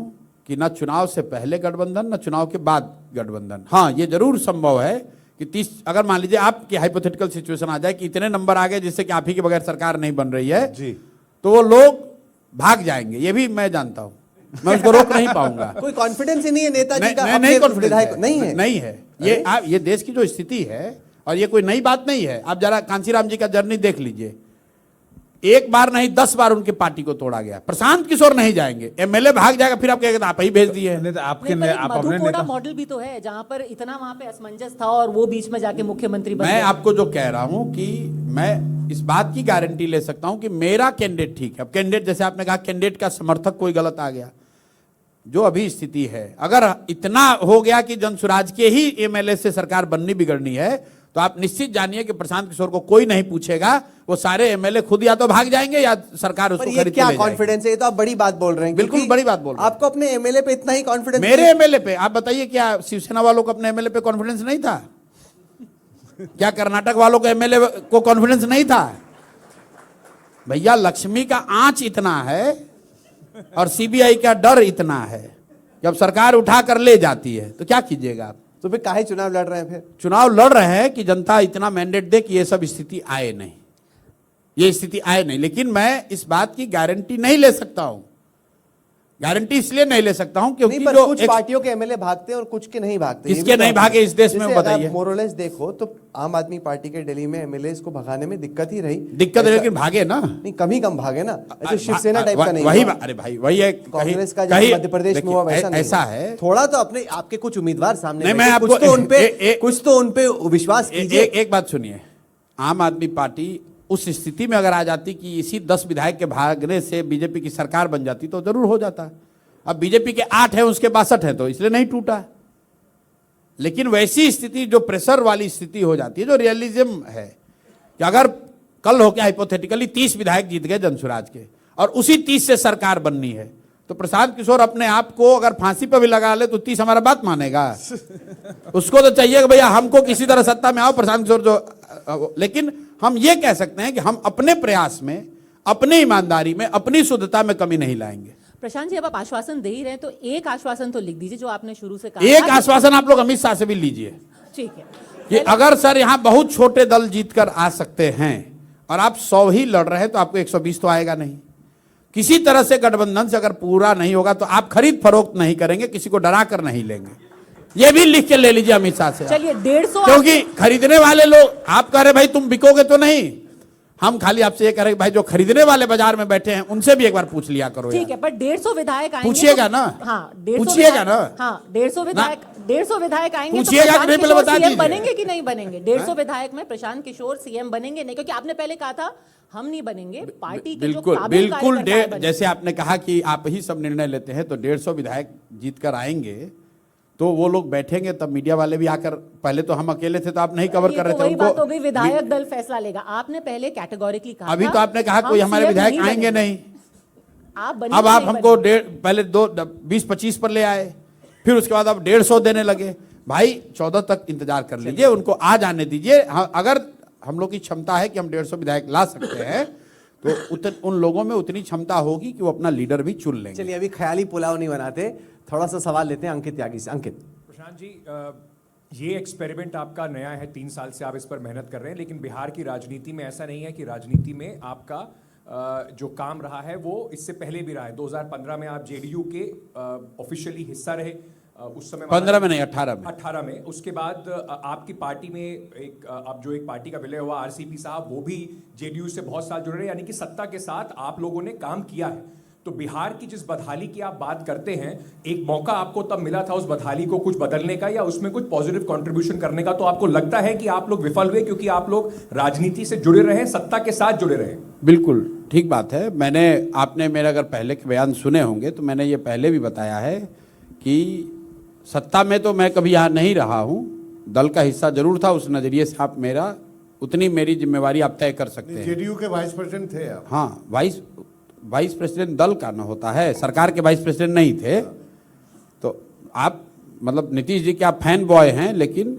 कि न चुनाव से पहले गठबंधन, न चुनाव के बाद गठबंधन। हाँ, ये जरूर संभव है कि 30, अगर मान लीजिए आपकी हाइपोथेटिकल सिचुएशन आ जाए कि इतने नंबर आ गए जिससे कि आप ही के बगैर सरकार नहीं बन रही है जी, तो वो लोग भाग जाएंगे। ये भी मैं जानता हूं, मैं उसको रोक नहीं पाऊंगा। कोई कॉन्फिडेंस ही नहीं है नेताजी का नहीं अपने confidence विधायक है। नहीं है। नहीं है। ये आप, ये देश की जो स्थिति है, और ये कोई नई बात नहीं है। आप जरा कांसीराम जी का जर्नी देख लीजिए, एक बार नहीं 10 बार उनकी पार्टी को तोड़ा गया। प्रशांत किशोर नहीं जाएंगे, एमएलए भाग जाएगा, फिर आप कहेंगे आप ही भेज दिए। नहीं तो आपके नहीं, पर एक आप अपने मधुकोड़ा नेता मॉडल भी तो है जहां पर इतना वहां पे असमंजस था और वो बीच में जाके मुख्यमंत्री बन मैं गए। आपको जो कह रहा हूं कि मैं इस बात की गारंटी ले सकता हूं कि मेरा कैंडिडेट ठीक है। अब कैंडिडेट, जैसे आपने कहा कैंडिडेट का समर्थक कोई गलत आ गया, जो अभी स्थिति है, अगर इतना हो गया कि जन स्वराज के ही एमएलए से सरकार बननी बिगड़नी है, तो आप निश्चित जानिए कि प्रशांत किशोर को कोई नहीं पूछेगा। वो सारे एमएलए खुद या तो भाग जाएंगे या सरकार पर उसको ये खरीद के क्या ले जाएगी। कॉन्फिडेंस है? ये तो आप बड़ी बात बोल रहे हैं। बिल्कुल क्योंकि बड़ी बात बोल रहे हैं। आपको अपने एमएलए पे इतना ही कॉन्फिडेंस मेरे एमएलए पे आप बताइए, क्या शिवसेना वालों को अपने एमएलए पे कॉन्फिडेंस नहीं था? क्या कर्नाटक वालों को एमएलए को कॉन्फिडेंस नहीं था? भैया, लक्ष्मी का आंच इतना है और सीबीआई का डर इतना है, जब सरकार उठा कर ले जाती है तो क्या कीजिएगा आप? तो फिर काहे चुनाव लड़ रहे हैं? फिर चुनाव लड़ रहे हैं कि जनता इतना मैंडेट दे कि ये सब स्थिति आए नहीं, ये स्थिति आए नहीं। लेकिन मैं इस बात की गारंटी नहीं ले सकता हूं। गारंटी इसलिए नहीं ले सकता हूं क्योंकि नहीं, पर जो कुछ पार्टियों के एमएलए भागते हैं और कुछ के नहीं भागते। ये किसके भी तो नहीं आप- भागे इस देश में, जैसे बताइए। अगर आप मोरलेस देखो तो आम आदमी पार्टी के दिल्ली में एमएलए को भगाने में दिक्कत ही रही। दिक्कत है, लेकिन भागे ना। नहीं, कम ही कम भागे ना। ऐसे शिवसेना टाइप का नहीं वही हुआ। अरे भाई, वही है। कांग्रेस का जैसे मध्य प्रदेश में हुआ वैसा नहीं ऐसा हुआ। है। थोड़ा तो अपने आपके कुछ उम्मीदवार सामने नहीं, बैठे, मैं कुछ आपको तो उन पे विश्वास कीजिए। एक बात सुनिए, आम आदमी पार्टी उस स्थिति में अगर आ जाती कि इसी 10 विधायक के भागने से बीजेपी की सरकार बन जाती तो जरूर हो जाता। अब बीजेपी के 8 है, उसके 62 है, तो इसलिए नहीं टूटा। लेकिन वैसी स्थिति, जो प्रेशर वाली स्थिति हो जाती है, जो रियलिज्म है कि अगर कल हो के हाइपोथेटिकली 30 विधायक जीत गए जन स्वराज के और उसी 30 से सरकार बननी है, तो प्रशांत किशोर अपने आप को अगर फांसी पर भी लगा ले तो 30 हमारा बात मानेगा? उसको तो चाहिए कि भैया हमको किसी तरह सत्ता में आओ, प्रशांत किशोर जो। लेकिन हम ये कह सकते हैं कि हम अपने प्रयास में, अपनी ईमानदारी में, अपनी शुद्धता में कमी नहीं लाएंगे। प्रशांत जी, अब आप आश्वासन दे ही रहे हैं तो एक आश्वासन तो लिख दीजिए जो आपने शुरू से कहा एक था। आश्वासन आप लोग अमित शाह से भी लीजिए ठीक है। कि अगर सर यहां बहुत छोटे दल जीतकर आ सकते हैं और आप 100 ही लड़ रहे हैं तो आपको 120 तो आएगा नहीं। किसी तरह से गठबंधन से अगर पूरा नहीं होगा तो आप खरीद फरोख्त नहीं करेंगे, किसी को डरा कर नहीं लेंगे। ये भी लिख के ले लीजिए अमित शाह से। चलिए 150, क्योंकि खरीदने वाले लोग, आप कह रहे भाई तुम बिकोगे तो नहीं, हम खाली आपसे ये कह रहे भाई जो खरीदने वाले बाजार में बैठे हैं उनसे भी एक बार पूछ लिया करो। ठीक है, पर 150 विधायक आएंगे पूछिएगा तो- ना। हाँ, 150 पूछिएगा ना। हाँ, 150 विधायक आएंगे तो पूछिएगा कि प्रशांत नहीं, पहले किशोर बता सीएम दीजिए। बनेंगे कि नहीं बनेंगे? 150 विधायक में प्रशांत किशोर सीएम बनेंगे नहीं? क्योंकि आपने पहले कहा था हम नहीं बनेंगे, पार्टी के जो बिल्कुल काबिल बिल्कुल कार्यकर्ता है बनेंगे। जैसे आपने कहा कि आप ही सब निर्णय लेते हैं, तो 150 विधायक जीत कर आएंगे तो वो लोग बैठेंगे, तब मीडिया वाले भी आकर, पहले तो हम अकेले थे तो आप नहीं कवर ये कर रहे तो थे वही बात हो उनको। गई, विधायक दल फैसला लेगा। आपने पहले कैटेगोरिकली कहा अभी था, तो आपने कहा हम कोई हमारे CM विधायक नहीं आएंगे बनेंगे। नहीं। आप बनेंगे अब आप नहीं हमको बनेंगे? पहले 20-25 पर ले आए, फिर उसके बाद आप 150 देने लगे। भाई 14 तक इंतजार कर लीजिए, उनको आ जाने दीजिए। अगर हम लोग की क्षमता है कि हम 150 विधायक ला सकते हैं तो उन लोगों में उतनी क्षमता होगी कि वो अपना लीडर भी चुन लेंगे। चलिए, अभी ख्याली पुलाव नहीं बनाते, थोड़ा सा सवाल लेते हैं अंकित त्यागी से। अंकित, प्रशांत जी, ये एक्सपेरिमेंट आपका नया है, 3 साल से आप इस पर मेहनत कर रहे हैं, लेकिन बिहार की राजनीति में ऐसा नहीं है कि राजनीति में आपका जो काम रहा है वो इससे पहले भी रहा है। 2015 में आप जेडीयू के ऑफिशियली हिस्सा रहे, उस समय 15 में नहीं, 18 में। 18 में। उसके बाद आपकी पार्टी में एक अब जो एक पार्टी का विलय हुआ, आरसीपी साहब, वो भी जेडीयू से बहुत साल जुड़े रहे, यानी कि सत्ता के साथ आप लोगों ने काम किया है। तो बिहार की जिस बदहाली की आप बात करते हैं, एक मौका आपको तब मिला था उस बदहाली को कुछ बदलने का या उसमें कुछ पॉजिटिव कंट्रीब्यूशन करने का, तो आपको लगता है कि आप लोग विफल हुए क्योंकि आप लोग राजनीति से जुड़े रहे, सत्ता के साथ जुड़े रहे? बिल्कुल ठीक बात है। आपने मेरे अगर पहले के बयान सुने होंगे तो मैंने ये पहले भी बताया है कि सत्ता में तो मैं कभी यहाँ नहीं रहा हूँ, दल का हिस्सा जरूर था। उस नज़रिए से आप उतनी मेरी जिम्मेवारी आप तय कर सकते हैं। जेडीयू के वाइस प्रेसिडेंट थे आप? हाँ, वाइस प्रेसिडेंट दल का ना होता है, सरकार के वाइस प्रेसिडेंट नहीं थे। तो आप मतलब नीतीश जी के आप फैन बॉय हैं, लेकिन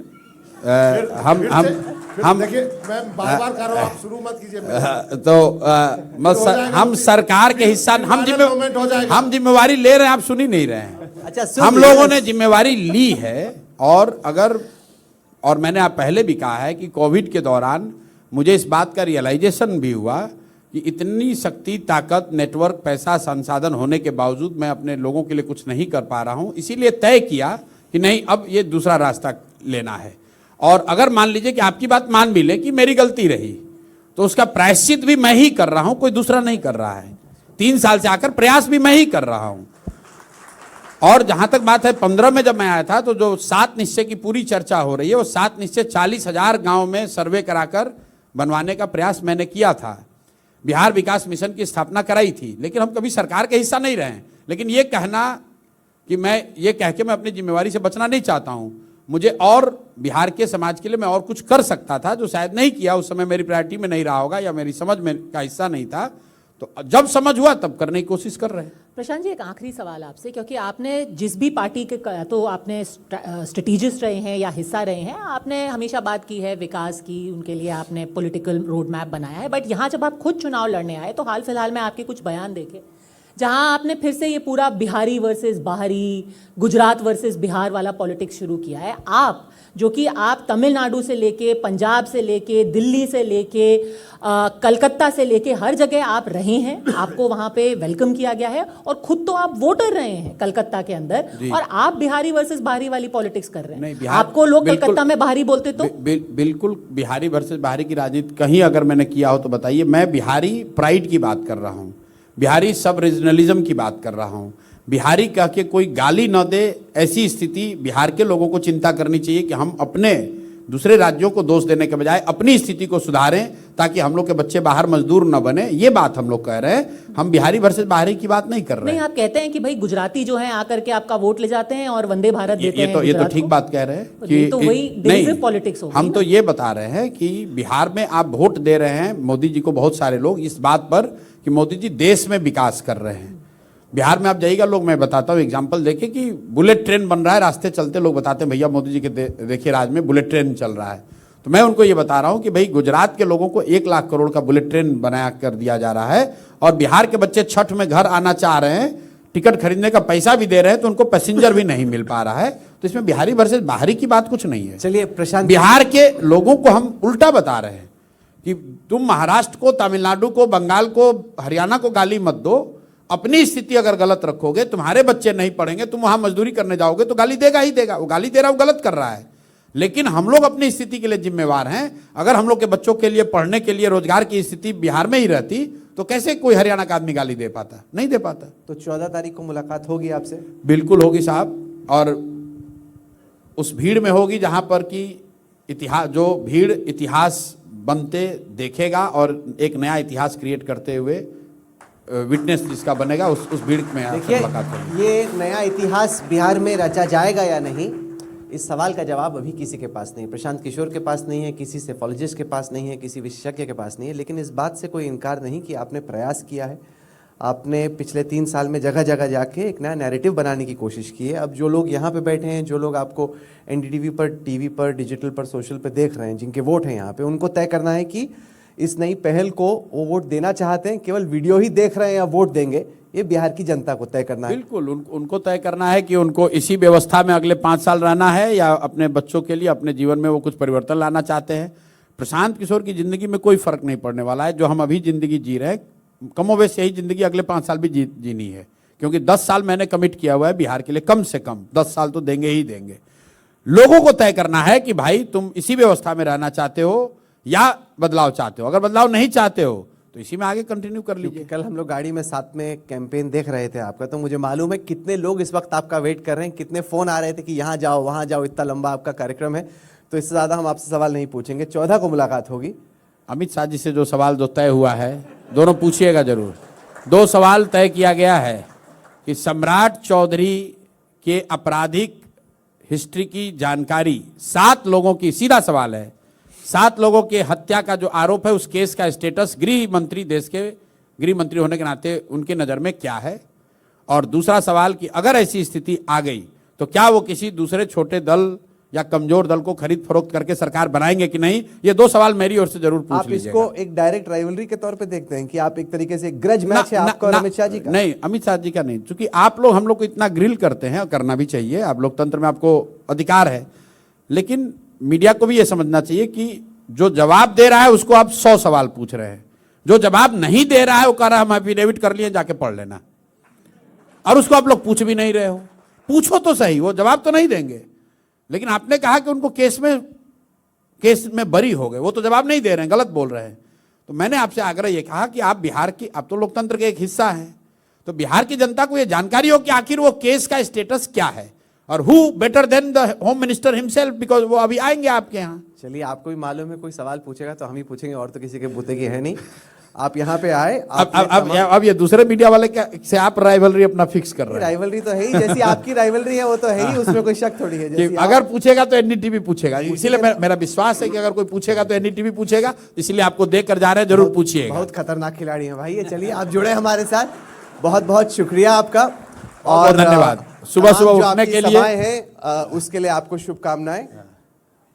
हम देखिए, मैं बार-बार कर रहा हूं, आप शुरू मत कीजिए। हम सरकार के हिस्सा, हम जिम्मेवारी ले रहे हैं, आप सुन ही नहीं रहे हैं। अच्छा, हम लोगों ने जिम्मेवारी ली है। और मैंने आप पहले भी कहा है कि कोविड के दौरान मुझे इस बात का रियलाइजेशन भी हुआ कि इतनी शक्ति, ताकत, नेटवर्क, पैसा, संसाधन होने के बावजूद मैं अपने लोगों के लिए कुछ नहीं कर पा रहा हूं। इसीलिए तय किया कि नहीं, अब ये दूसरा रास्ता लेना है। और अगर मान लीजिए कि आपकी बात मान भी ले कि मेरी गलती रही, तो उसका प्रायश्चित भी मैं ही कर रहा हूं, कोई दूसरा नहीं कर रहा है। 3 साल से आकर प्रयास भी मैं ही कर रहा हूं। और जहां तक बात है 15 में जब मैं आया था, तो जो 7 निश्चय की पूरी चर्चा हो रही है, वो 7 निश्चय 40,000 गांव में सर्वे कराकर बनवाने का प्रयास मैंने किया था। बिहार विकास मिशन की स्थापना कराई थी, लेकिन हम कभी सरकार के हिस्सा नहीं रहे। लेकिन ये कहना कि ये कह के मैं अपनी जिम्मेवारी से बचना नहीं चाहता हूं। मुझे और बिहार के समाज के लिए मैं और कुछ कर सकता था, जो शायद नहीं किया। उस समय मेरी प्रायोरिटी में नहीं रहा होगा या मेरी समझ में का हिस्सा नहीं था। तो जब समझ हुआ तब करने की कोशिश कर रहे हैं। प्रशांत जी, एक आखिरी सवाल आपसे, क्योंकि आपने जिस भी पार्टी के, तो आपने स्ट्रेटेजिस्ट रहे हैं या हिस्सा रहे हैं, आपने हमेशा बात की है विकास की, उनके लिए आपने पॉलिटिकल रोड मैप बनाया है। बट यहाँ जब आप खुद चुनाव लड़ने आए, तो हाल फिलहाल में आपके कुछ बयान देखे जहाँ आपने फिर से ये पूरा बिहारी वर्सेस बाहरी, गुजरात वर्सेस बिहार वाला पॉलिटिक्स शुरू किया है। आप जो कि आप तमिलनाडु से लेके, पंजाब से लेके, दिल्ली से लेके, कलकत्ता से लेके हर जगह आप रहे हैं, आपको वहां पे वेलकम किया गया है, और खुद तो आप वोटर रहे हैं कलकत्ता के अंदर, और आप बिहारी वर्सेस बाहरी वाली पॉलिटिक्स कर रहे हैं। आपको लोग कलकत्ता में बाहरी बोलते तो? बिल्कुल बिहारी वर्सेस बाहरी की राजनीति कहीं अगर मैंने किया हो तो बताइए। मैं बिहारी प्राइड की बात कर रहा हूँ, बिहारी सब रीजनलिज्म की बात कर रहा हूँ। बिहारी कह के कोई गाली न दे, ऐसी स्थिति बिहार के लोगों को चिंता करनी चाहिए कि हम अपने दूसरे राज्यों को दोष देने के बजाय अपनी स्थिति को सुधारें, ताकि हम लोग के बच्चे बाहर मजदूर न बने। ये बात हम लोग कह रहे हैं, हम बिहारी वर्सेस बाहरी की बात नहीं कर रहे हैं। नहीं, आप कहते हैं कि भाई गुजराती जो हैं आकर के आपका वोट ले जाते हैं और वंदे भारत देते हैं। ये तो ठीक बात कह रहे हैं कि तो वही डिविजिव पॉलिटिक्स हो गई। हम तो ये बता रहे हैं कि बिहार में आप वोट दे रहे हैं मोदी जी को, बहुत सारे लोग, इस बात पर कि मोदी जी देश में विकास कर रहे हैं। बिहार में आप जाइएगा, लोग, मैं बताता हूँ एग्जाम्पल, देखिए कि बुलेट ट्रेन बन रहा है, रास्ते चलते लोग बताते हैं भैया मोदी जी के देखिए राज में बुलेट ट्रेन चल रहा है। तो मैं उनको ये बता रहा हूँ कि भाई गुजरात के लोगों को 1 लाख करोड़ का बुलेट ट्रेन बनाया कर दिया जा रहा है, और बिहार के बच्चे छठ में घर आना चाह रहे हैं, टिकट खरीदने का पैसा भी दे रहे हैं, तो उनको पैसेंजर भी नहीं मिल पा रहा है। तो इसमें बिहारी वर्सेस बाहरी की बात कुछ नहीं है। चलिए प्रशांत, बिहार के लोगों को हम उल्टा बता रहे हैं कि तुम महाराष्ट्र को, तमिलनाडु को, बंगाल को, हरियाणा को गाली मत दो। अपनी स्थिति अगर गलत रखोगे, तुम्हारे बच्चे नहीं पढ़ेंगे, तुम वहां मजदूरी करने जाओगे तो गाली देगा ही देगा। वो गाली दे रहा है, वो गलत कर रहा है। लेकिन हम लोग अपनी स्थिति के लिए जिम्मेवार हैं। अगर हम लोग के बच्चों के लिए, पढ़ने के लिए, रोजगार की स्थिति बिहार में ही रहती, तो कैसे कोई हरियाणा का आदमी गाली दे पाता? नहीं दे पाता। तो 14 तारीख को मुलाकात होगी आपसे? बिल्कुल होगी साहब, और उस भीड़ में होगी जहां पर कि इतिहास, जो भीड़ इतिहास बनते देखेगा और एक नया इतिहास क्रिएट करते हुए विटनेस जिसका बनेगा, उस भीड़ में मुलाकात होगी। ये नया इतिहास बिहार में रचा जाएगा या नहीं, इस सवाल का जवाब अभी किसी के पास नहीं है। प्रशांत किशोर के पास नहीं है, किसी सेफोलॉजिस्ट के पास नहीं है, किसी विशेषज्ञ के पास नहीं है। लेकिन इस बात से कोई इनकार नहीं कि आपने प्रयास किया है। आपने पिछले 3 साल में जगह जगह जाके एक नया नैरेटिव बनाने की कोशिश की है। अब जो लोग यहाँ पे बैठे हैं, जो लोग आपको एनडीटीवी पर, टीवी पर, डिजिटल पर, सोशल पर देख रहे हैं, जिनके वोट हैं यहाँ पे, उनको तय करना है कि इस नई पहल को वो वोट देना चाहते हैं, केवल वीडियो ही देख रहे हैं या वोट देंगे, ये बिहार की जनता को तय करना है। बिल्कुल उनको तय करना है कि उनको इसी व्यवस्था में अगले 5 साल रहना है या अपने बच्चों के लिए, अपने जीवन में वो कुछ परिवर्तन लाना चाहते हैं। प्रशांत किशोर की जिंदगी में कोई फर्क नहीं पड़ने वाला है। जो हम अभी जिंदगी जी रहे हैं, कमोवेश यही जिंदगी अगले 5 साल भी जीनी है, क्योंकि 10 साल मैंने कमिट किया हुआ है बिहार के लिए, कम से कम 10 साल तो देंगे ही देंगे। लोगों को तय करना है कि भाई तुम इसी व्यवस्था में रहना चाहते हो या बदलाव चाहते हो। अगर बदलाव नहीं चाहते हो तो इसी में आगे कंटिन्यू कर क्योंकि लीजिए। कल हम लोग गाड़ी में साथ में कैंपेन देख रहे थे आपका, तो मुझे मालूम है कितने लोग इस वक्त आपका वेट कर रहे हैं, कितने फोन आ रहे थे कि यहाँ जाओ वहाँ जाओ, इतना लंबा आपका कार्यक्रम है। तो इससे ज़्यादा हम आपसे सवाल नहीं पूछेंगे, 14 को मुलाकात होगी। अमित शाह जी से जो सवाल जो तय हुआ है, दोनों पूछिएगा जरूर। 2 सवाल तय किया गया है कि सम्राट चौधरी के आपराधिक हिस्ट्री की जानकारी 7 लोगों की, सीधा सवाल है, 7 लोगों के हत्या का जो आरोप है उस केस का स्टेटस गृह मंत्री, देश के गृह मंत्री होने के नाते उनकी नज़र में क्या है। और दूसरा सवाल कि अगर ऐसी स्थिति आ गई तो क्या वो किसी दूसरे छोटे दल या कमजोर दल को खरीद फरोख्त करके सरकार बनाएंगे कि नहीं। ये 2 सवाल मेरी ओर से जरूर पूछ आप लीजिएगा। इसको एक डायरेक्ट राइवलरी के तौर पे देखते हैं कि आप एक तरीके से ग्रज मैच है आपका और अमित शाह जी का? नहीं, अमित शाह जी का नहीं, क्योंकि आप लोग हम लोग को इतना ग्रिल करते हैं और करना भी चाहिए, आप लोकतंत्र में आपको अधिकार है, लेकिन मीडिया को भी ये समझना चाहिए कि जो जवाब दे रहा है उसको आप 100 सवाल पूछ रहे हैं, जो जवाब नहीं दे रहा है वो कह रहा है हम एफिडेविट कर लिए, जाके पढ़ लेना, और उसको आप लोग पूछ भी नहीं रहे हो। पूछो तो सही, वो जवाब तो नहीं देंगे। लेकिन आपने कहा कि उनको केस में बरी हो गए, वो तो जवाब नहीं दे रहे हैं, गलत बोल रहे हैं। तो मैंने आपसे आग्रह ये कहा कि आप बिहार की, आप तो लोकतंत्र के एक हिस्सा हैं, तो बिहार की जनता को ये जानकारी हो कि आखिर वो केस का स्टेटस क्या है, और who better than the home minister himself, because वो अभी आएंगे आपके यहाँ। चलिए, आपको भी मालूम है कोई सवाल पूछेगा तो हम ही पूछेंगे, और तो किसी के बूते की है नहीं। आप यहाँ पे आए, अब ये दूसरे मीडिया वाले से आप राइवलरी अपना फिक्स कर रहे हैं। राइवलरी तो है ही, जैसी आपकी राइवलरी है वो तो है ही, उसमें कोई शक थोड़ी है। कि जैसी अगर पूछेगा तो एनडीटीवी पूछेगा, इसीलिए मेरा विश्वास है कि अगर कोई पूछेगा तो एनडीटीवी पूछेगा, इसलिए आपको देख कर जा रहे हैं, जरूर पूछिएगा। बहुत खतरनाक खिलाड़ी हैं भाई ये। चलिए, आप जुड़े हमारे साथ, बहुत बहुत शुक्रिया आपका, और धन्यवाद सुबह सुबह उठने के लिए है उसके लिए आपको शुभकामनाएं।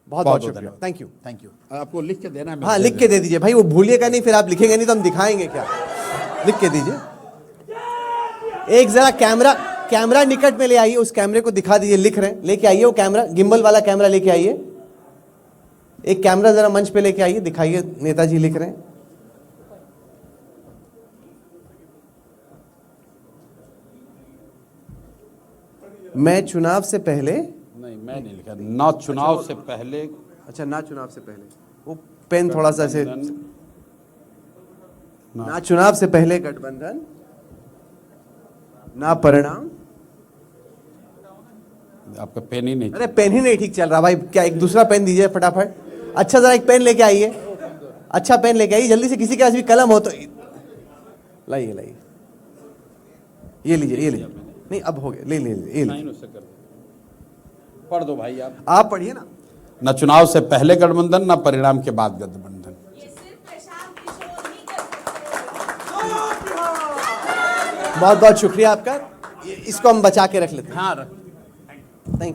बहुत बहुत शुक्रिया, थैंक यू। Thank you. आपको लिख के देना है? हाँ, लिख के दे दीजिए भाई, वो भूलिएगा नहीं, फिर आप लिखेंगे नहीं तो हम दिखाएंगे क्या। लिख के दीजिए। एक जरा कैमरा निकट में ले आइए, उस कैमरे को दिखा दीजिए, लिख रहे हैं, लेके आइए वो कैमरा, गिम्बल वाला कैमरा लेके आइए। एक कैमरा जरा मंच पे लेके आइए, दिखाइए नेताजी लिख रहे हैं। मैं चुनाव से पहले, नहीं मैं नहीं लिखा, ना चुनाव से पहले। अच्छा, ना चुनाव से पहले, वो पेन थोड़ा सा ऐसे, ना चुनाव से पहले गठबंधन, ना परिणाम। आपका पेन ही नहीं। अरे पेन ही नहीं ठीक चल रहा भाई, क्या एक दूसरा पेन दीजिए फटाफट। अच्छा, जरा एक पेन लेके आइए, अच्छा पेन लेके आइए जल्दी से, किसी के पास भी कलम हो तो लाइए। ये लीजिए। नहीं, अब हो गया, ले ये पढ़ दो भाई आप पढ़िए ना। न चुनाव से पहले गठबंधन, न परिणाम के बाद गठबंधन। बहुत बहुत शुक्रिया आपका, इसको हम बचा के रख लेते हैं। हाँ, थैंक यू।